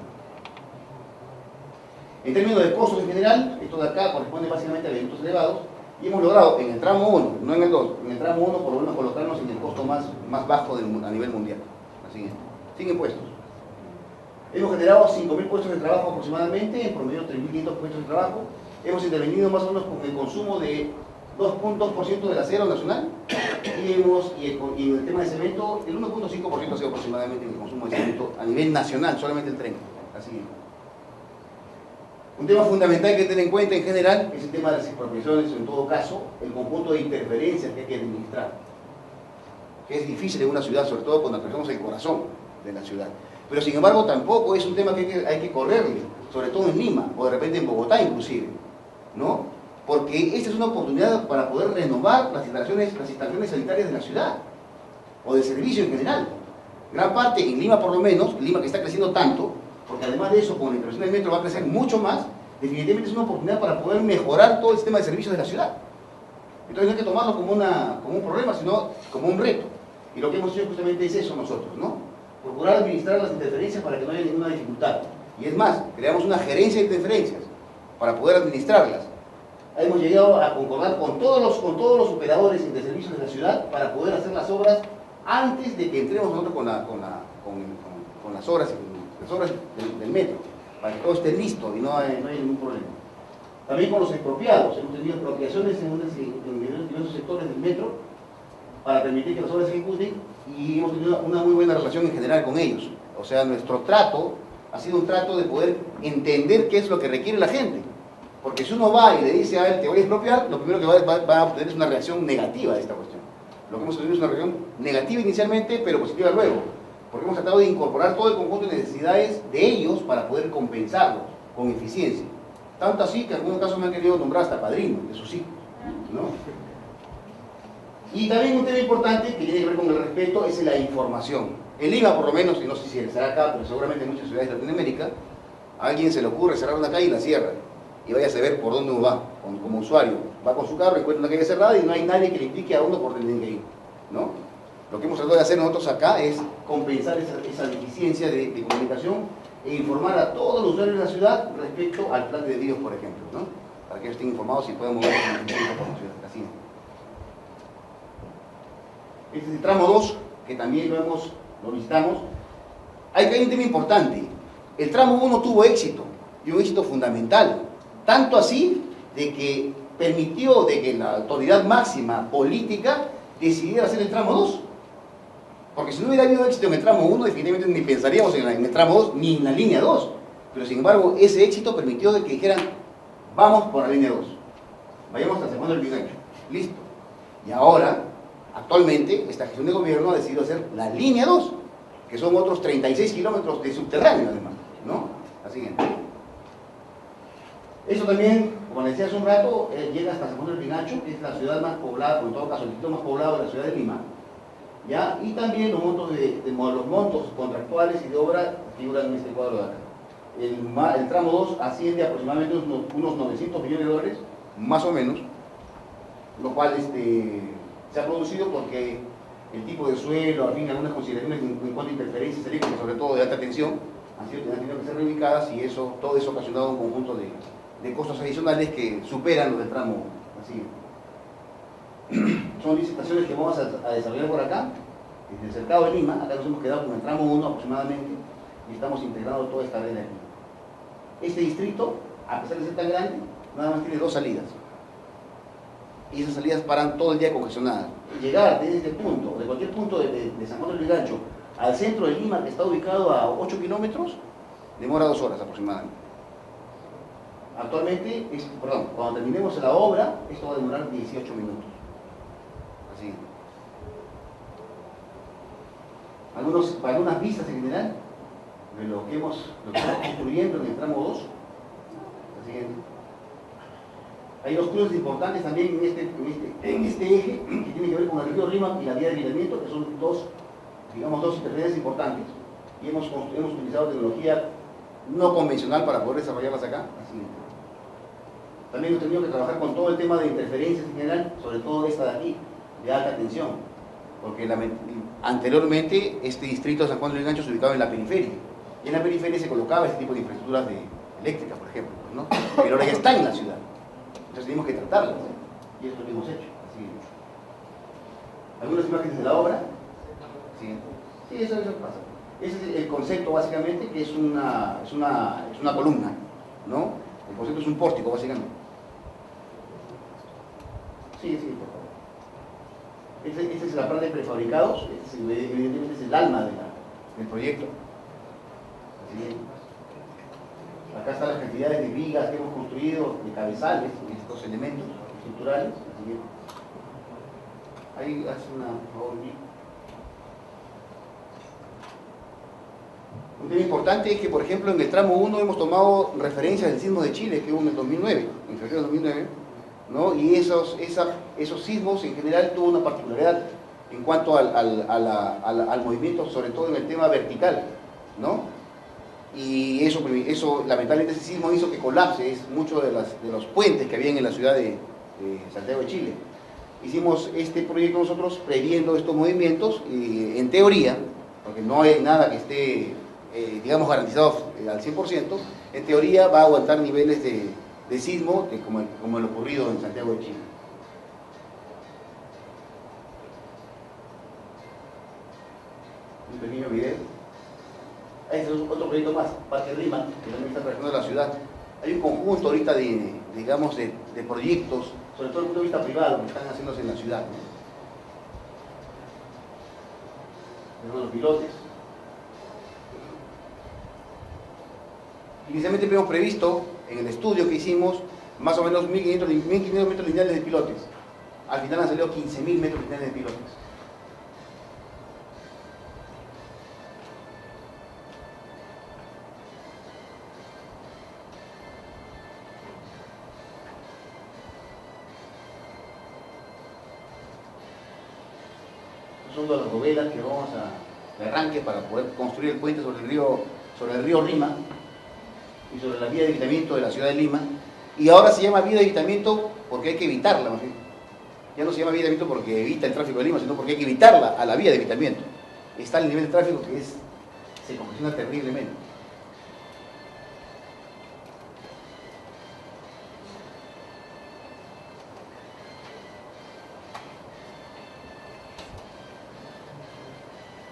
En términos de costos en general, esto de acá corresponde básicamente a eventos elevados, y hemos logrado en el tramo 1, no en el 2, en el tramo 1 por lo menos colocarnos en el costo más bajo a nivel mundial. La siguiente. Sin impuestos. Hemos generado 5.000 puestos de trabajo aproximadamente, en promedio 3.500 puestos de trabajo. Hemos intervenido más o menos con el consumo de 2 puntos por ciento del acero nacional, y en el tema de cemento, el 1.5% ha sido aproximadamente en el consumo de cemento a nivel nacional, solamente el tren. La siguiente. Un tema fundamental que tener en cuenta en general es el tema de las expropiaciones, en todo caso, el conjunto de interferencias que hay que administrar, que es difícil en una ciudad, sobre todo cuando atravesamos el corazón de la ciudad. Pero sin embargo tampoco es un tema que hay que correrle, sobre todo en Lima, o de repente en Bogotá inclusive, ¿no? Porque esta es una oportunidad para poder renovar las instalaciones sanitarias de la ciudad, o de servicio en general. Gran parte, en Lima por lo menos, Lima que está creciendo tanto, porque además de eso, con la inversión del metro va a crecer mucho más, definitivamente es una oportunidad para poder mejorar todo el sistema de servicios de la ciudad. Entonces no hay que tomarlo como un problema, sino como un reto. Y lo que hemos hecho justamente es eso nosotros, ¿no? Procurar administrar las interferencias para que no haya ninguna dificultad. Y es más, creamos una gerencia de interferencias para poder administrarlas. Hemos llegado a concordar con todos los operadores de servicios de la ciudad para poder hacer las obras antes de que entremos nosotros con las obras del metro, para que todo esté listo y no haya ningún problema. También con los expropiados, hemos tenido expropiaciones en diversos sectores del metro para permitir que las obras se ejecuten, y hemos tenido una muy buena relación en general con ellos. O sea, nuestro trato ha sido un trato de poder entender qué es lo que requiere la gente. Porque si uno va y le dice a él, te voy a expropiar, lo primero que va a obtener es una reacción negativa de esta cuestión. Lo que hemos tenido es una reacción negativa inicialmente, pero positiva luego. Porque hemos tratado de incorporar todo el conjunto de necesidades de ellos para poder compensarlos con eficiencia. Tanto así que en algunos casos me han querido nombrar hasta padrino de sus hijos, ¿no? Y también un tema importante que tiene que ver con el respeto es la información. En Lima, por lo menos, y no sé si será acá, pero seguramente en muchas ciudades de Latinoamérica, a alguien se le ocurre cerrar una calle y la cierra. Y vaya a saber por dónde uno va, como usuario. Va con su carro, encuentra una calle cerrada y no hay nadie que le indique a uno por dónde tiene que ir, ¿no? Lo que hemos tratado de hacer nosotros acá es compensar esa deficiencia de comunicación e informar a todos los usuarios de la ciudad respecto al plan de desvíos, por ejemplo, ¿no? Para que ellos estén informados y puedan moverse por la ciudad. Así. Este es el tramo 2, que también lo visitamos. Hay un tema importante. El tramo 1 tuvo éxito, y un éxito fundamental. Tanto así de que permitió de que la autoridad máxima política decidiera hacer el tramo 2. Porque si no hubiera habido éxito en el tramo 1, definitivamente ni pensaríamos en el tramo 2, ni en la línea 2. Pero sin embargo, ese éxito permitió de que dijeran, vamos por la línea 2. Vayamos hasta San Juan del Lurigancho. Listo. Y ahora, actualmente, esta gestión de gobierno ha decidido hacer la línea 2, que son otros 36 kilómetros de subterráneo, además, ¿no? La siguiente. Eso también, como les decía hace un rato, llega hasta San Juan del Lurigancho, que es la ciudad más poblada, o en todo caso, el distrito más poblado de la ciudad de Lima. ¿Ya? Y también los montos contractuales y de obra figuran en este cuadro de acá. El tramo 2 asciende aproximadamente unos 900 millones de dólares, más o menos, lo cual se ha producido porque el tipo de suelo, al fin, algunas consideraciones en cuanto a interferencias eléctricas, sobre todo de alta tensión, han tenido que ser reubicadas, y todo eso ha ocasionado un conjunto de costos adicionales que superan los del tramo así. Son licitaciones que vamos a desarrollar por acá, desde el cercado de Lima. Acá nos hemos quedado con el tramo 1 aproximadamente, y estamos integrando toda esta red aquí. Este distrito, a pesar de ser tan grande, nada más tiene 2 salidas. Y esas salidas paran todo el día congestionadas. Llegar desde este punto, de cualquier punto de San Juan del Lurigancho, al centro de Lima, que está ubicado a 8 kilómetros, demora 2 horas aproximadamente. Actualmente, cuando terminemos la obra, esto va a demorar 18 minutos. Así. Algunas vistas en general de lo que estamos construyendo en el tramo 2. Así. Hay 2 cruces importantes también en este eje, que tiene que ver con el río Lima y la vía de desviamiento, que son dos interferencias importantes, y hemos utilizado tecnología no convencional para poder desarrollarlas acá. Así. También hemos tenido que trabajar con todo el tema de interferencias en general, sobre todo esta de aquí, de alta tensión, porque anteriormente este distrito de San Juan del Lurigancho se ubicaba en la periferia, y en la periferia se colocaba este tipo de infraestructuras eléctricas, por ejemplo, ¿no? Pero ahora ya está en la ciudad, entonces tenemos que tratarlas, y eso es lo que hemos hecho. Así. Algunas imágenes de la obra. Sí, eso pasa. Ese es el concepto, básicamente, que es una columna, ¿no? El concepto es un pórtico, básicamente. Sí, por favor. Esta es la planta de prefabricados, evidentemente es el alma del proyecto. Así. Acá están las cantidades de vigas que hemos construido, de cabezales, de estos elementos estructurales. Así. Ahí hace por favor. Un tema importante es que, por ejemplo, en el tramo 1 hemos tomado referencias del sismo de Chile, que hubo en el 2009, en febrero de 2009, ¿no? Y esos sismos en general tuvo una particularidad en cuanto al movimiento, sobre todo en el tema vertical, ¿no? Y eso lamentablemente, ese sismo hizo que colapse muchos de los puentes que habían en la ciudad de Santiago de Chile. Hicimos este proyecto nosotros previendo estos movimientos, y en teoría, porque no hay nada que esté digamos garantizado al 100%, en teoría va a aguantar niveles de sismo como lo ocurrido en Santiago de Chile. Un pequeño video. Este es otro proyecto más, Parque Lima, que también está trabajando en la ciudad. Hay un conjunto ahorita de proyectos, sobre todo desde el punto de vista privado, que están haciéndose en la ciudad, ¿no? Los pilotes. Inicialmente habíamos previsto, en el estudio que hicimos, más o menos 1.500 metros lineales de pilotes. Al final han salido 15.000 metros lineales de pilotes. Son de las novelas que vamos de arranque para poder construir el puente sobre el río Lima y sobre la vía de evitamiento de la ciudad de Lima. Y ahora se llama vía de evitamiento porque hay que evitarla, ¿no? Ya no se llama vía de evitamiento porque evita el tráfico de Lima, sino porque hay que evitarla a la vía de evitamiento. Está el nivel de tráfico que se congestiona terriblemente.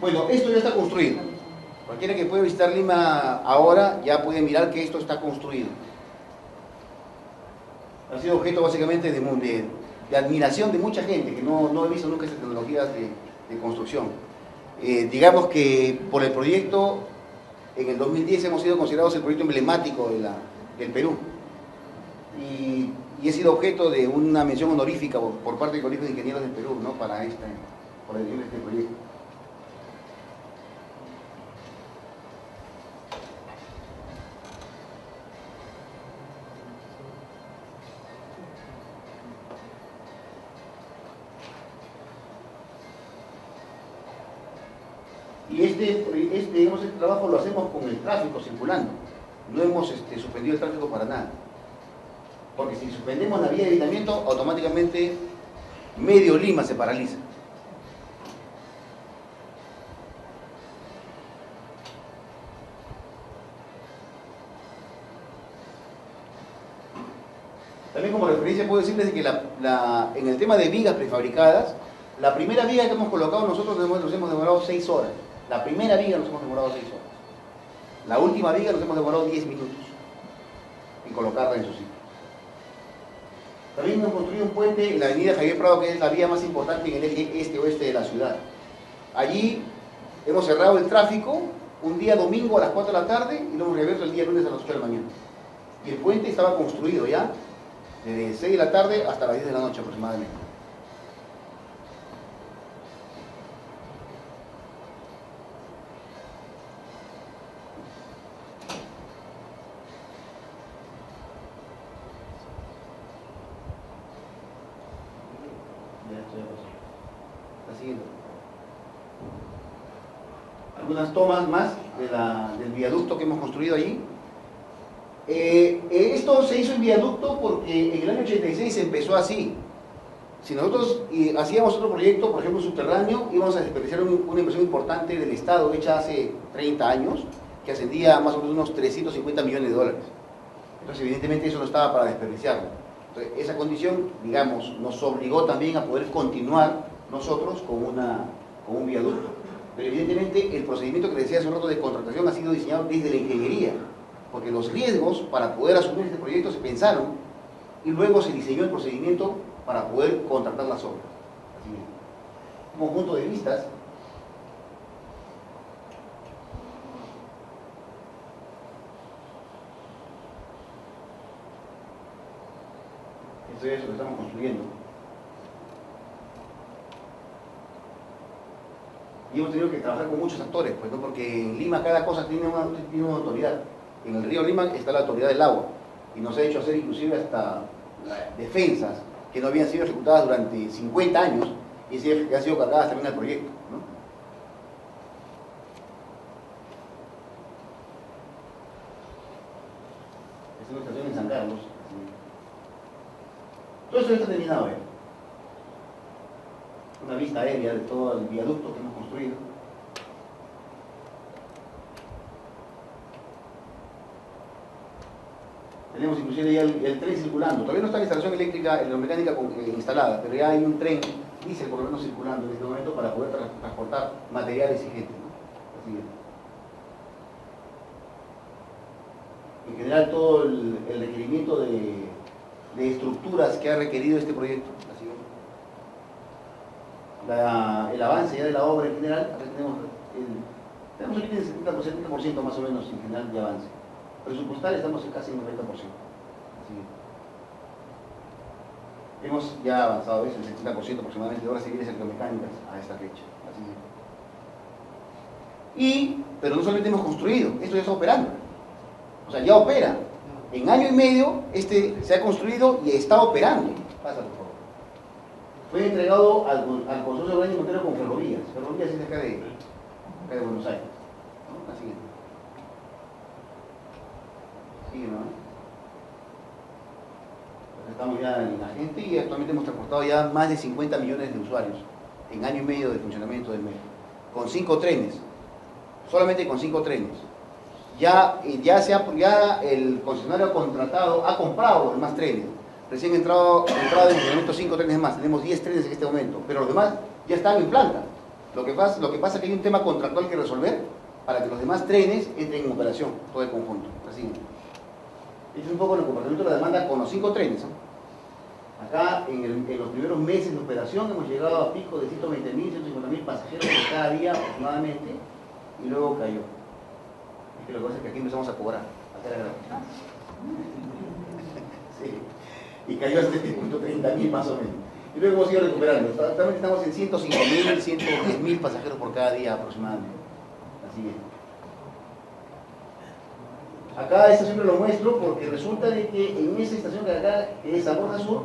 Bueno, esto ya está construido. Cualquiera que pueda visitar Lima ahora ya puede mirar que esto está construido. Ha sido objeto básicamente de admiración de mucha gente que no he visto nunca estas tecnologías de construcción. Digamos que por el proyecto, en el 2010 hemos sido considerados el proyecto emblemático del Perú. Y he sido objeto de una mención honorífica por parte del Colegio de Ingenieros del Perú, ¿no? Por el este proyecto. Y digamos, este trabajo lo hacemos con el tráfico circulando. No hemos suspendido el tráfico para nada. Porque si suspendemos la vía de evitamiento, automáticamente medio Lima se paraliza. También como referencia puedo decirles que en el tema de vigas prefabricadas, la primera viga que hemos colocado nosotros nos hemos demorado 6 horas. La primera viga nos hemos demorado 6 horas. La última viga nos hemos demorado 10 minutos en colocarla en su sitio. También hemos construido un puente en la avenida Javier Prado, que es la vía más importante en el eje este-oeste de la ciudad. Allí hemos cerrado el tráfico un día domingo a las 4 de la tarde y lo hemos reabierto el día lunes a las 8 de la mañana. Y el puente estaba construido ya desde 6 de la tarde hasta las 10 de la noche aproximadamente. Algunas tomas más del viaducto que hemos construido allí. Esto se hizo en viaducto porque en el año 86 se empezó así. Si nosotros hacíamos otro proyecto, por ejemplo subterráneo, íbamos a desperdiciar una inversión importante del Estado hecha hace 30 años, que ascendía a más o menos unos 350 millones de dólares. Entonces evidentemente eso no estaba para desperdiciarlo. Entonces, esa condición, digamos, nos obligó también a poder continuar nosotros con un viaducto. Pero evidentemente el procedimiento que les decía hace un rato de contratación ha sido diseñado desde la ingeniería, porque los riesgos para poder asumir este proyecto se pensaron y luego se diseñó el procedimiento para poder contratar las obras. Así es. Un conjunto de vistas. Esto es lo que estamos construyendo. Y hemos tenido que trabajar con muchos actores, pues, ¿no? Porque en Lima cada cosa tiene una autoridad. En el río Lima está la autoridad del agua y nos ha hecho hacer inclusive hasta defensas que no habían sido ejecutadas durante 50 años y que han sido cargadas también al proyecto, ¿no? Esta es una estación en San Carlos. Todo esto ya está terminado ya. Una vista aérea de todo el viaducto que hemos construido. Tenemos inclusive ya el tren circulando. Todavía no está la instalación eléctrica, electromecánica instalada, pero ya hay un tren, diésel por lo menos circulando en este momento para poder transportar materiales y gente, ¿no? Así es. En general todo el requerimiento de estructuras que ha requerido este proyecto. Así es. El avance ya de la obra en general, tenemos aquí el 70% más o menos en general de avance. Presupuestal estamos en casi el 90%. Así es. Hemos ya avanzado el 70% aproximadamente de obras civiles electromecánicas a esta fecha. Así es. Pero no solamente hemos construido, esto ya está operando. O sea, ya opera. En año y medio se ha construido y está operando. Pasa, por favor. Fue entregado al Consorcio de Ordeño Montero con Ferrovías. Ferrovías es de acá de Buenos Aires. ¿No? Así es. Sí, ¿no? Estamos ya en la gente y actualmente hemos transportado ya más de 50 millones de usuarios en año y medio de funcionamiento del metro. Con 5 trenes. Solamente con 5 trenes. Ya el concesionario ha comprado más trenes. Recién entrado en funcionamiento 5 trenes más. Tenemos 10 trenes en este momento. Pero los demás ya están en planta. Lo que pasa es que hay un tema contractual que resolver para que los demás trenes entren en operación, todo el conjunto. Así. Este es un poco el comportamiento de la demanda con los 5 trenes, ¿no? Acá, en los primeros meses de operación, hemos llegado a pico de 120.000, 150.000 pasajeros por cada día aproximadamente, y luego cayó. Es que lo que pasa es que aquí empezamos a cobrar, a hacer gratis. Sí. Y cayó hasta 130.000 más o menos. Y luego hemos ido recuperando. Actualmente estamos en 105.000, 110.000 pasajeros por cada día aproximadamente. Así es. Acá esto siempre lo muestro porque resulta de que en esa estación que acá es San Borja Sur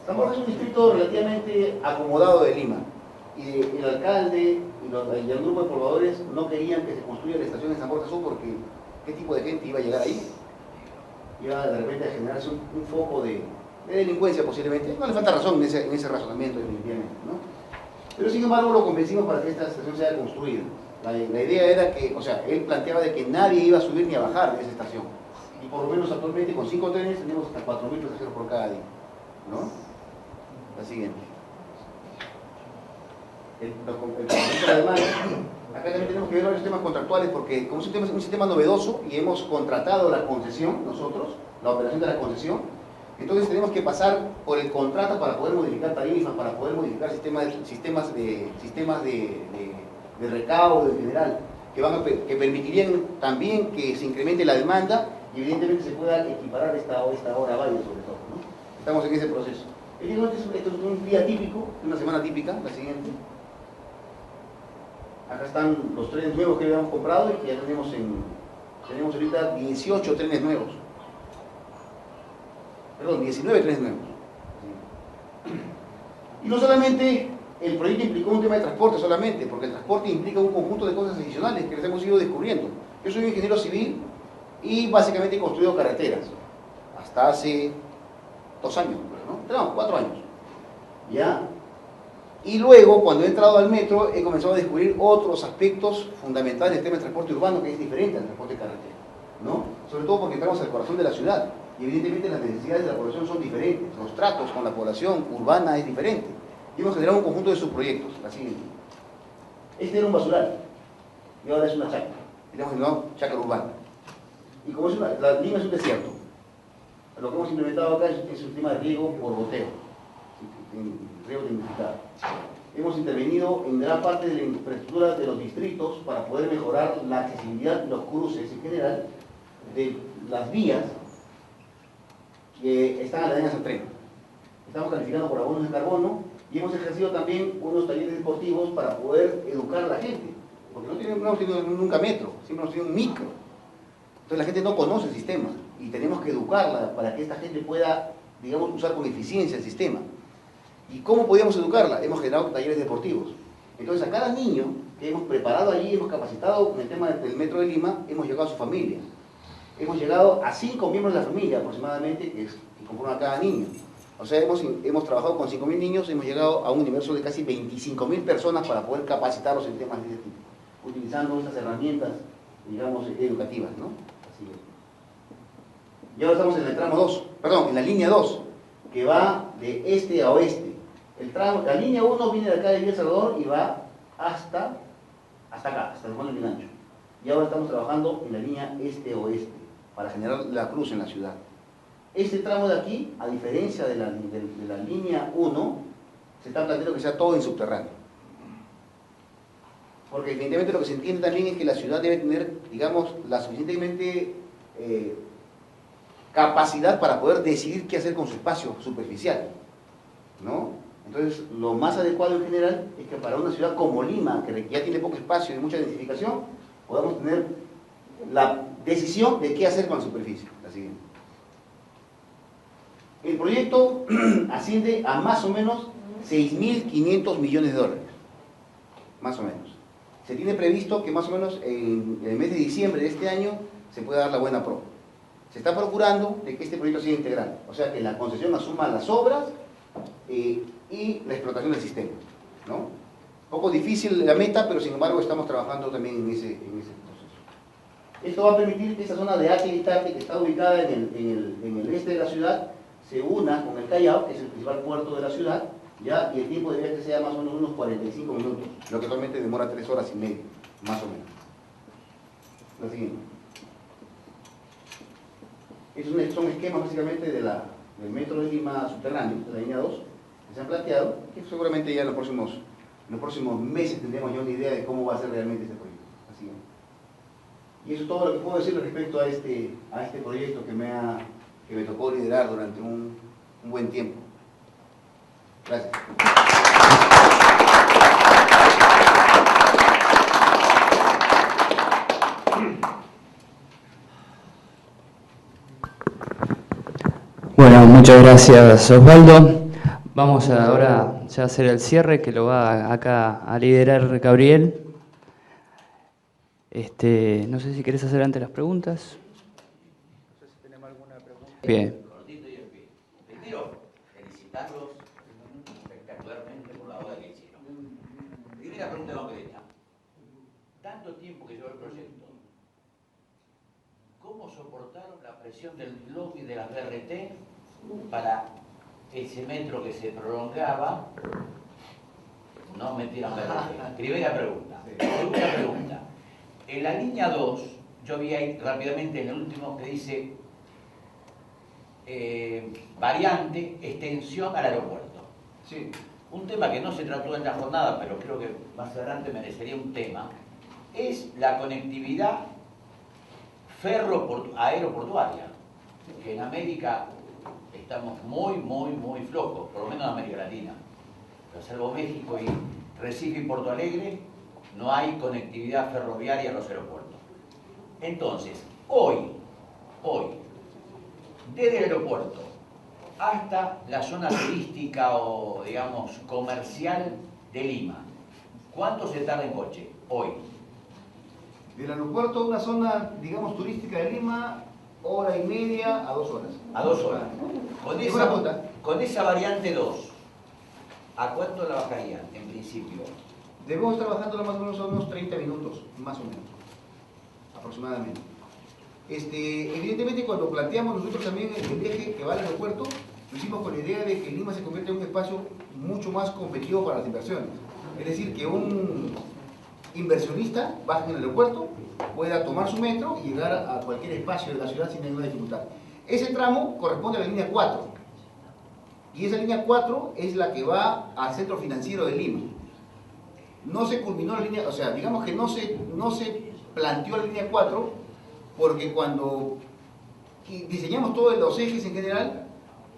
es un distrito relativamente acomodado de Lima. Y el alcalde y el grupo de pobladores no querían que se construya la estación en San Borja Sur porque ¿qué tipo de gente iba a llegar ahí? Iba de repente a generarse un foco de delincuencia posiblemente. No le falta razón en ese razonamiento definitivamente, ¿no? Pero sin embargo lo convencimos para que esta estación sea construida. La idea era que, o sea, él planteaba de que nadie iba a subir ni a bajar de esa estación. Y por lo menos actualmente con 5 trenes tenemos hasta 4.000 pasajeros por cada día, ¿no? La siguiente. Acá también tenemos que ver varios temas contractuales porque como es un sistema novedoso y hemos contratado la concesión nosotros, la operación de la concesión, entonces tenemos que pasar por el contrato para poder modificar tarifas, para poder modificar sistemas de recaudo en general, que permitirían también que se incremente la demanda y evidentemente se pueda equiparar esta hora varia sobre todo, ¿no? Estamos en ese proceso. Esto es un día típico, una semana típica, la siguiente. Acá están los trenes nuevos que habíamos comprado y que ya tenemos ahorita 18 trenes nuevos. Perdón, 19 trenes nuevos. Y no solamente el proyecto implicó un tema de transporte solamente, porque el transporte implica un conjunto de cosas adicionales que les hemos ido descubriendo. Yo soy ingeniero civil y básicamente he construido carreteras hasta hace 2 años, ¿no? 4 años. ¿Ya? Y luego, cuando he entrado al metro, he comenzado a descubrir otros aspectos fundamentales del tema del transporte urbano, que es diferente al transporte carretera, ¿no? Sobre todo porque entramos al corazón de la ciudad, y evidentemente las necesidades de la población son diferentes, los tratos con la población urbana es diferente, y hemos generado un conjunto de subproyectos, la siguiente. Este era un basural, y ahora es una chacra, y le hemos llamado chacra urbana. Y como la Lima es un desierto, lo que hemos implementado acá es un sistema de riego por goteo, riego tecnificado. Hemos intervenido en gran parte de la infraestructura de los distritos para poder mejorar la accesibilidad, los cruces en general, de las vías que están aledañas al tren. Estamos calificando por abonos de carbono y hemos ejercido también unos talleres deportivos para poder educar a la gente, porque no hemos tenido nunca metro, siempre hemos tenido un micro. Entonces la gente no conoce el sistema y tenemos que educarla para que esta gente pueda, digamos, usar con eficiencia el sistema. ¿Y cómo podíamos educarla? Hemos generado talleres deportivos. Entonces a cada niño que hemos preparado allí, hemos capacitado con el tema del Metro de Lima, hemos llegado a su familia. Hemos llegado a 5 miembros de la familia aproximadamente que conforman a cada niño. O sea, hemos trabajado con 5.000 niños, hemos llegado a un universo de casi 25.000 personas para poder capacitarlos en temas de este tipo, utilizando estas herramientas, digamos, educativas, ¿no? Así es. Y ahora estamos en el tramo 2, perdón, en la línea 2, que va de este a oeste. La línea 1 viene de acá de Villa El Salvador y va hasta acá, hasta el Juan del Minancho. Y ahora estamos trabajando en la línea este-oeste, para generar la cruz en la ciudad. Este tramo de aquí, a diferencia de la línea 1, se está planteando que sea todo en subterráneo. Porque definitivamente lo que se entiende también es que la ciudad debe tener, digamos, la suficientemente capacidad para poder decidir qué hacer con su espacio superficial, ¿no? Entonces, lo más adecuado en general es que para una ciudad como Lima, que ya tiene poco espacio y mucha densificación, podamos tener la decisión de qué hacer con la superficie. La siguiente. El proyecto asciende a más o menos 6.500 millones de dólares, más o menos. Se tiene previsto que más o menos en el mes de diciembre de este año se pueda dar la buena pro. Se está procurando de que este proyecto sea integral, o sea que la concesión asuma las obras y la explotación del sistema, ¿no? Un poco difícil la meta, pero sin embargo estamos trabajando también en ese proceso. Esto va a permitir que esta zona de Aquilitate, que está ubicada en el este de la ciudad, se una con el Callao, que es el principal puerto de la ciudad, ¿ya? Y el tiempo de viaje sea más o menos unos 45 minutos, lo que actualmente demora 3 horas y media, más o menos. Lo siguiente. Son esquemas básicamente del metro de Lima subterráneo, de la línea 2, que se han planteado, que seguramente ya en los próximos meses tendremos ya una idea de cómo va a ser realmente este proyecto. Así es. Y eso es todo lo que puedo decir respecto a este proyecto que me tocó liderar durante un buen tiempo. Gracias. Bueno, muchas gracias, Osvaldo. Vamos ahora ya a hacer el cierre, que lo va acá a liderar Gabriel. No sé si querés hacer antes las preguntas. No sé si tenemos alguna pregunta. Bien. Cortito y en pie. Primero, felicitarlos espectacularmente por la obra que hicieron. Primera pregunta concreta. Tanto tiempo que llevó el proyecto, ¿cómo soportaron la presión del lobby de la BRT para ese metro que se prolongaba? No metieron BRT. Primera pregunta. Segunda pregunta. En la línea 2, yo vi ahí rápidamente en el último que dice variante, extensión al aeropuerto. Sí. Un tema que no se trató en la jornada, pero creo que más adelante merecería un tema, es la conectividad aeroportuaria, que en América estamos muy flojos, por lo menos en América Latina. Pero salvo México y Recife y Porto Alegre, no hay conectividad ferroviaria a los aeropuertos. Entonces, hoy, desde el aeropuerto hasta la zona turística o, digamos, comercial de Lima, ¿cuánto se tarda en coche hoy? Del aeropuerto a una zona, digamos, turística de Lima, 1:30 a 2 horas. A 2 horas. Con esa variante 2, ¿a cuánto la bajarían en principio? Debemos estar bajándola más o menos a unos 30 minutos, más o menos, aproximadamente. Evidentemente, cuando planteamos nosotros también el viaje que va al aeropuerto, lo hicimos con la idea de que Lima se convierta en un espacio mucho más competitivo para las inversiones. Es decir, que un inversionista baje en el aeropuerto, pueda tomar su metro y llegar a cualquier espacio de la ciudad sin ninguna dificultad. Ese tramo corresponde a la línea 4. Y esa línea 4 es la que va al centro financiero de Lima. No se culminó la línea, o sea, digamos que no se planteó la línea 4 porque cuando diseñamos todos los ejes en general,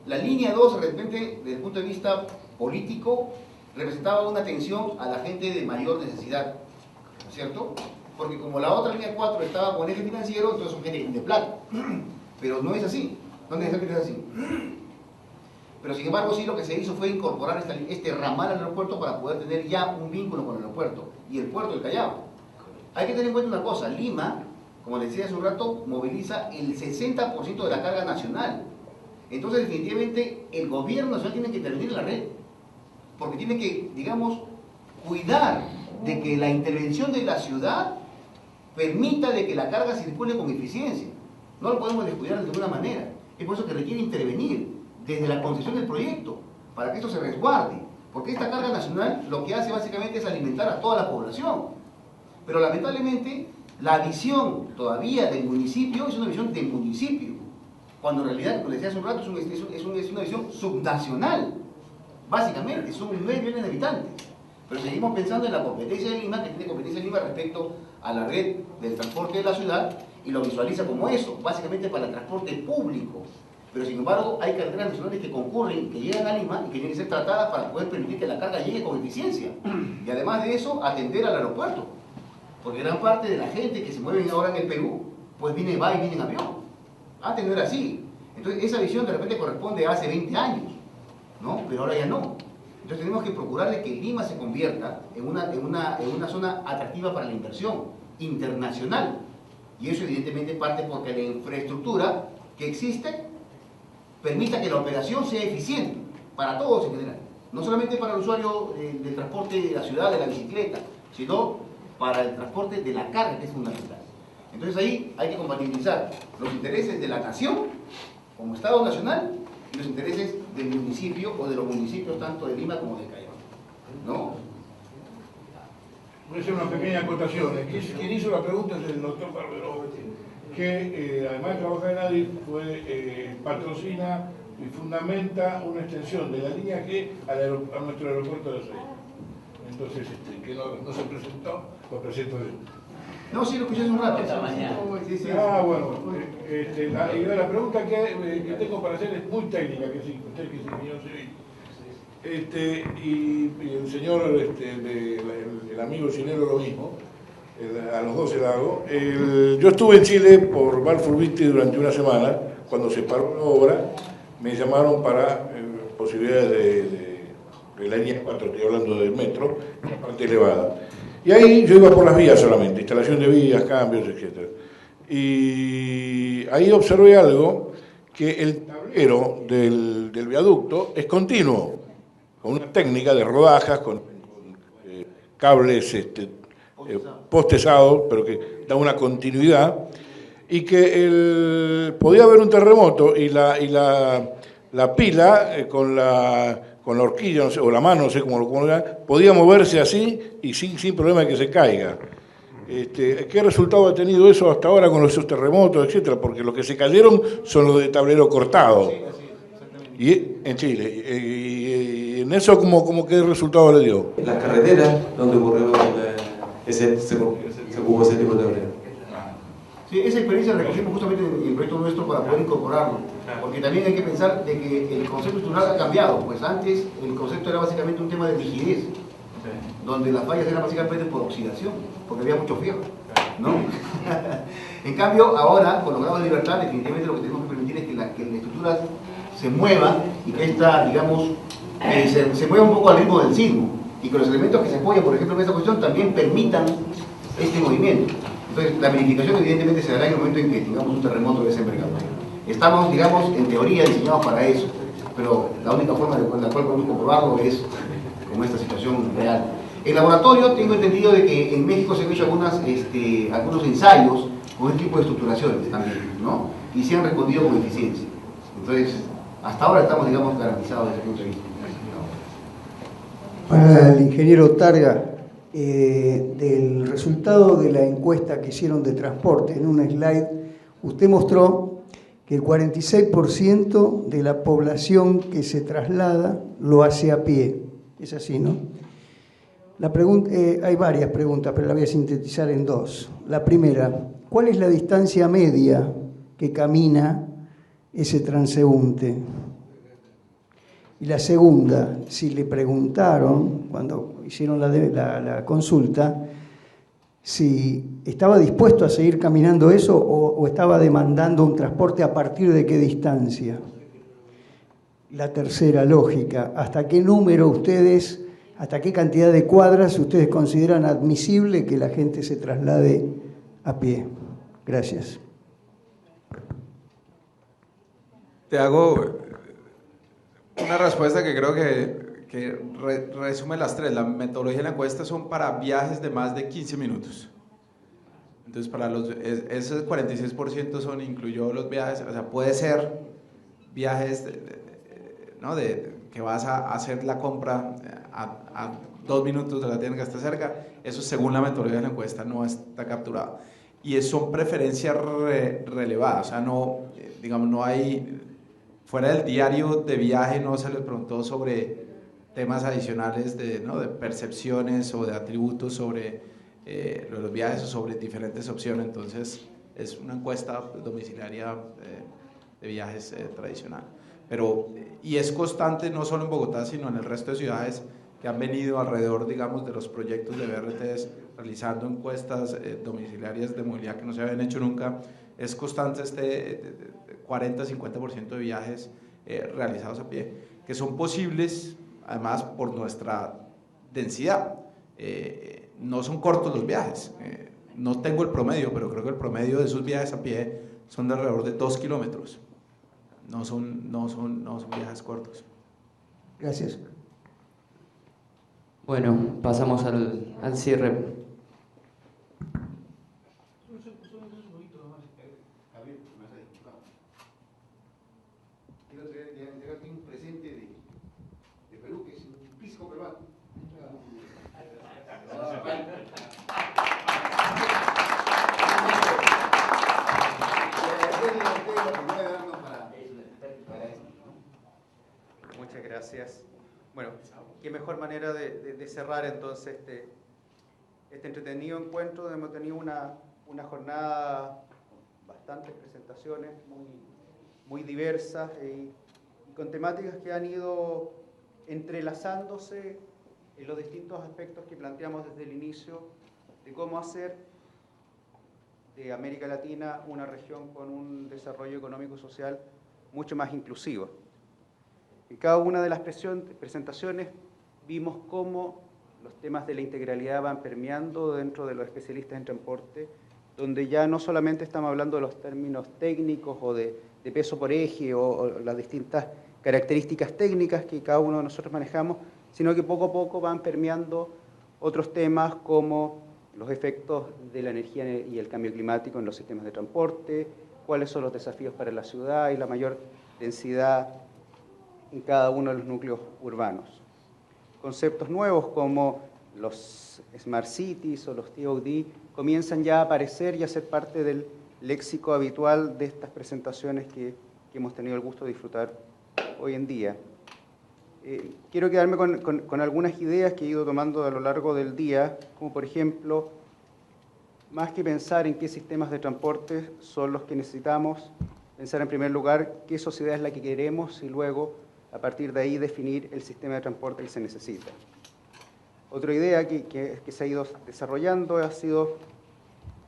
la línea 2 de repente, desde el punto de vista político, representaba una atención a la gente de mayor necesidad, ¿no es cierto? Porque como la otra línea 4 estaba con eje financiero, entonces son gente de plata. Pero no es así, no necesariamente es así. Pero sin embargo sí lo que se hizo fue incorporar este ramal al aeropuerto para poder tener ya un vínculo con el aeropuerto y el puerto del Callao. Hay que tener en cuenta una cosa, Lima, como les decía hace un rato, moviliza el 60% de la carga nacional. Entonces definitivamente el gobierno nacional tiene que intervenir en la red, porque tiene que, digamos, cuidar de que la intervención de la ciudad permita de que la carga circule con eficiencia. No lo podemos descuidar de ninguna manera. Es por eso que requiere intervenir desde la concesión del proyecto, para que esto se resguarde. Porque esta carga nacional lo que hace básicamente es alimentar a toda la población. Pero lamentablemente la visión todavía del municipio es una visión del municipio, cuando en realidad, como les decía hace un rato, es una visión subnacional. Básicamente, son 9 millones de habitantes. Pero seguimos pensando en la competencia de Lima, que tiene competencia de Lima respecto a la red del transporte de la ciudad, y lo visualiza como eso, básicamente para el transporte público. Pero sin embargo, hay carreteras nacionales que concurren, que llegan a Lima y que tienen que ser tratadas para poder permitir que la carga llegue con eficiencia. Y además de eso, atender al aeropuerto. Porque gran parte de la gente que se mueve ahora en el Perú, pues va y viene en avión. Antes no era así. Entonces, esa visión de repente corresponde a hace 20 años, ¿no? Pero ahora ya no. Entonces tenemos que procurar de que Lima se convierta en una zona atractiva para la inversión internacional. Y eso evidentemente parte porque la infraestructura que existe permita que la operación sea eficiente para todos en general. No solamente para el usuario del transporte de la ciudad, de la bicicleta, sino para el transporte de la carga, que es fundamental. Entonces ahí hay que compatibilizar los intereses de la nación como Estado nacional y los intereses del municipio o de los municipios tanto de Lima como de Callao, ¿no? Voy a hacer una pequeña acotación. Quien hizo la pregunta es el doctor Barbero, que además de trabajar en ADI, patrocina y fundamenta una extensión de la línea G a nuestro aeropuerto de Rey. Entonces, que no se presentó, lo presento yo. No, sí, lo escuché hace un rato. Esta mañana. Sí, sí. Bueno, la pregunta que tengo para hacer es muy técnica, que sí, usted que es ingeniero civil. Y el señor, el amigo chileno lo mismo, a los dos se la hago. Yo estuve en Chile por Balfour Beatty durante una semana, cuando se paró la obra, me llamaron para posibilidades de la línea 4, estoy hablando del metro, la parte elevada. Y ahí yo iba por las vías solamente, instalación de vías, cambios, etc. Y ahí observé algo, que el tablero del viaducto es continuo, con una técnica de rodajas, con cables postesados, pero que da una continuidad, y que podía haber un terremoto y la pila con la horquilla, no sé, o la mano, no sé cómo lo ponga, podía moverse así y sin problema de que se caiga. ¿Qué resultado ha tenido eso hasta ahora con esos terremotos, etcétera? Porque los que se cayeron son los de tablero cortado. Y en Chile. Y en eso, ¿qué resultado le dio? Las carreteras donde ocurrió se ocupó ese tipo de tablero. Sí, esa experiencia la recogimos justamente en el proyecto nuestro para poder incorporarlo, porque también hay que pensar de que el concepto estructural ha cambiado. Pues antes el concepto era básicamente un tema de rigidez, donde las fallas eran básicamente por oxidación, porque había mucho fierro, ¿no? En cambio, ahora, con los grados de libertad, definitivamente lo que tenemos que permitir es que la estructura se mueva y que esta, digamos, se mueva un poco al ritmo del sismo, y que los elementos que se apoyan, por ejemplo, en esta cuestión, también permitan este movimiento. Entonces, la verificación evidentemente se dará en el momento en que tengamos un terremoto de esa envergadura. Estamos, digamos, en teoría diseñados para eso, pero la única forma en la cual podemos comprobarlo es con esta situación real. En laboratorio tengo entendido de que en México se han hecho algunos ensayos con este tipo de estructuraciones también, ¿no? Y se han respondido con eficiencia. Entonces, hasta ahora estamos, digamos, garantizados desde ese punto de vista. Para el ingeniero Targa, del resultado de la encuesta que hicieron de transporte, en un slide, usted mostró que el 46% de la población que se traslada lo hace a pie. Es así, ¿no? La pregunta, hay varias preguntas, pero la voy a sintetizar en dos. La primera, ¿cuál es la distancia media que camina ese transeúnte? Y la segunda, si le preguntaron, cuando hicieron la consulta, si estaba dispuesto a seguir caminando eso o estaba demandando un transporte a partir de qué distancia. La tercera, lógica, ¿hasta qué número ustedes, hasta qué cantidad de cuadras ustedes consideran admisible que la gente se traslade a pie? Gracias. Te hago una respuesta que creo que resume las tres. La metodología de la encuesta son para viajes de más de 15 minutos. Entonces, ese 46% incluyó los viajes, o sea, puede ser viajes que vas a hacer la compra a 2 minutos de la tienda que está cerca. Eso, según la metodología de la encuesta, no está capturado. Y son preferencias relevadas, o sea, no hay... Fuera del diario de viaje no se les preguntó sobre temas adicionales de percepciones o de atributos sobre los viajes o sobre diferentes opciones. Entonces es una encuesta domiciliaria de viajes tradicional. Y es constante no solo en Bogotá, sino en el resto de ciudades que han venido alrededor, digamos, de los proyectos de BRTs realizando encuestas domiciliarias de movilidad que no se habían hecho nunca. Es constante 40-50% de viajes realizados a pie, que son posibles además por nuestra densidad. No son cortos los viajes, no tengo el promedio, pero creo que el promedio de esos viajes a pie son de alrededor de 2 kilómetros, no son viajes cortos. Gracias. Bueno, pasamos al cierre. Bueno, qué mejor manera de cerrar entonces este entretenido encuentro, donde hemos tenido una jornada, bastantes presentaciones muy diversas y con temáticas que han ido entrelazándose en los distintos aspectos que planteamos desde el inicio de cómo hacer de América Latina una región con un desarrollo económico y social mucho más inclusivo. En cada una de las presentaciones vimos cómo los temas de la integralidad van permeando dentro de los especialistas en transporte, donde ya no solamente estamos hablando de los términos técnicos o de peso por eje o las distintas características técnicas que cada uno de nosotros manejamos, sino que poco a poco van permeando otros temas como los efectos de la energía y el cambio climático en los sistemas de transporte, cuáles son los desafíos para la ciudad y la mayor densidad en cada uno de los núcleos urbanos. Conceptos nuevos como los Smart Cities o los TOD comienzan ya a aparecer y a ser parte del léxico habitual de estas presentaciones que hemos tenido el gusto de disfrutar hoy en día. Quiero quedarme con algunas ideas que he ido tomando a lo largo del día, como por ejemplo, más que pensar en qué sistemas de transporte son los que necesitamos, pensar en primer lugar qué sociedad es la que queremos y luego, a partir de ahí, definir el sistema de transporte que se necesita. Otra idea que se ha ido desarrollando ha sido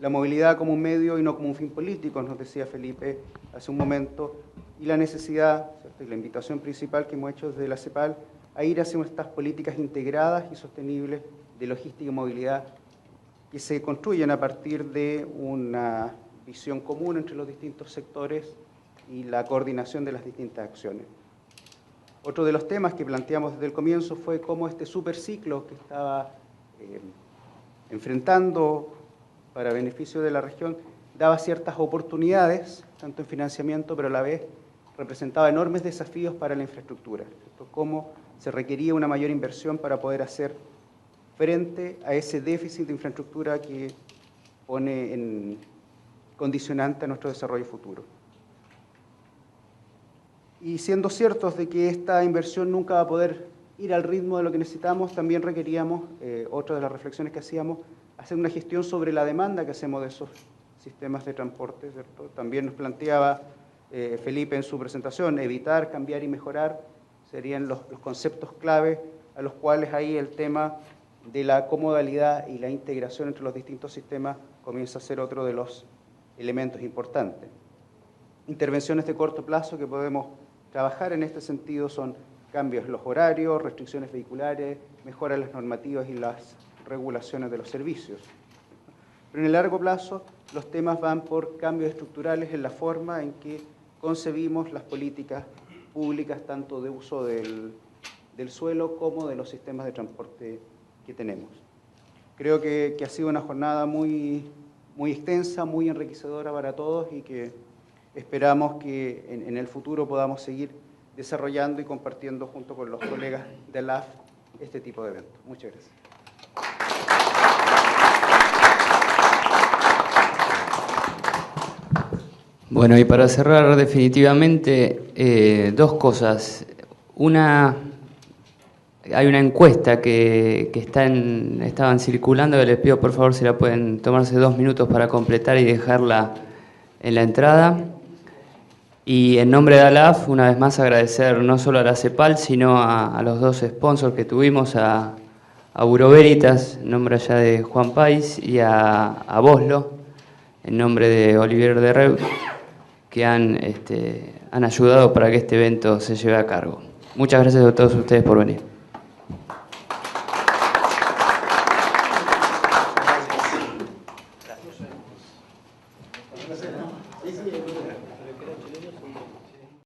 la movilidad como un medio y no como un fin político, nos decía Felipe hace un momento, y la necesidad, ¿cierto?, y la invitación principal que hemos hecho desde la CEPAL a ir hacia estas políticas integradas y sostenibles de logística y movilidad que se construyen a partir de una visión común entre los distintos sectores y la coordinación de las distintas acciones. Otro de los temas que planteamos desde el comienzo fue cómo este superciclo que estaba enfrentando para beneficio de la región daba ciertas oportunidades, tanto en financiamiento, pero a la vez representaba enormes desafíos para la infraestructura, ¿cierto? Cómo se requería una mayor inversión para poder hacer frente a ese déficit de infraestructura que pone en condicionante a nuestro desarrollo futuro. Y siendo ciertos de que esta inversión nunca va a poder ir al ritmo de lo que necesitamos, también requeríamos, otra de las reflexiones que hacíamos, hacer una gestión sobre la demanda que hacemos de esos sistemas de transporte, ¿cierto? También nos planteaba Felipe en su presentación, evitar, cambiar y mejorar serían los conceptos clave a los cuales ahí el tema de la comodalidad y la integración entre los distintos sistemas comienza a ser otro de los elementos importantes. Intervenciones de corto plazo que podemos trabajar en este sentido son cambios en los horarios, restricciones vehiculares, mejora en las normativas y las regulaciones de los servicios. Pero en el largo plazo los temas van por cambios estructurales en la forma en que concebimos las políticas públicas, tanto de uso del suelo como de los sistemas de transporte que tenemos. Creo que ha sido una jornada muy extensa, muy enriquecedora para todos y que esperamos que en el futuro podamos seguir desarrollando y compartiendo junto con los colegas de la AF este tipo de eventos. Muchas gracias. Bueno, y para cerrar definitivamente, dos cosas. Una, hay una encuesta que estaban circulando, que les pido por favor si la pueden tomarse 2 minutos para completar y dejarla en la entrada. Y en nombre de ALAF, una vez más agradecer no solo a la CEPAL, sino a los dos sponsors que tuvimos, a Bureau Veritas, en nombre allá de Juan País, y a Boslo, en nombre de Olivier de Reu, que han ayudado para que este evento se lleve a cargo. Muchas gracias a todos ustedes por venir.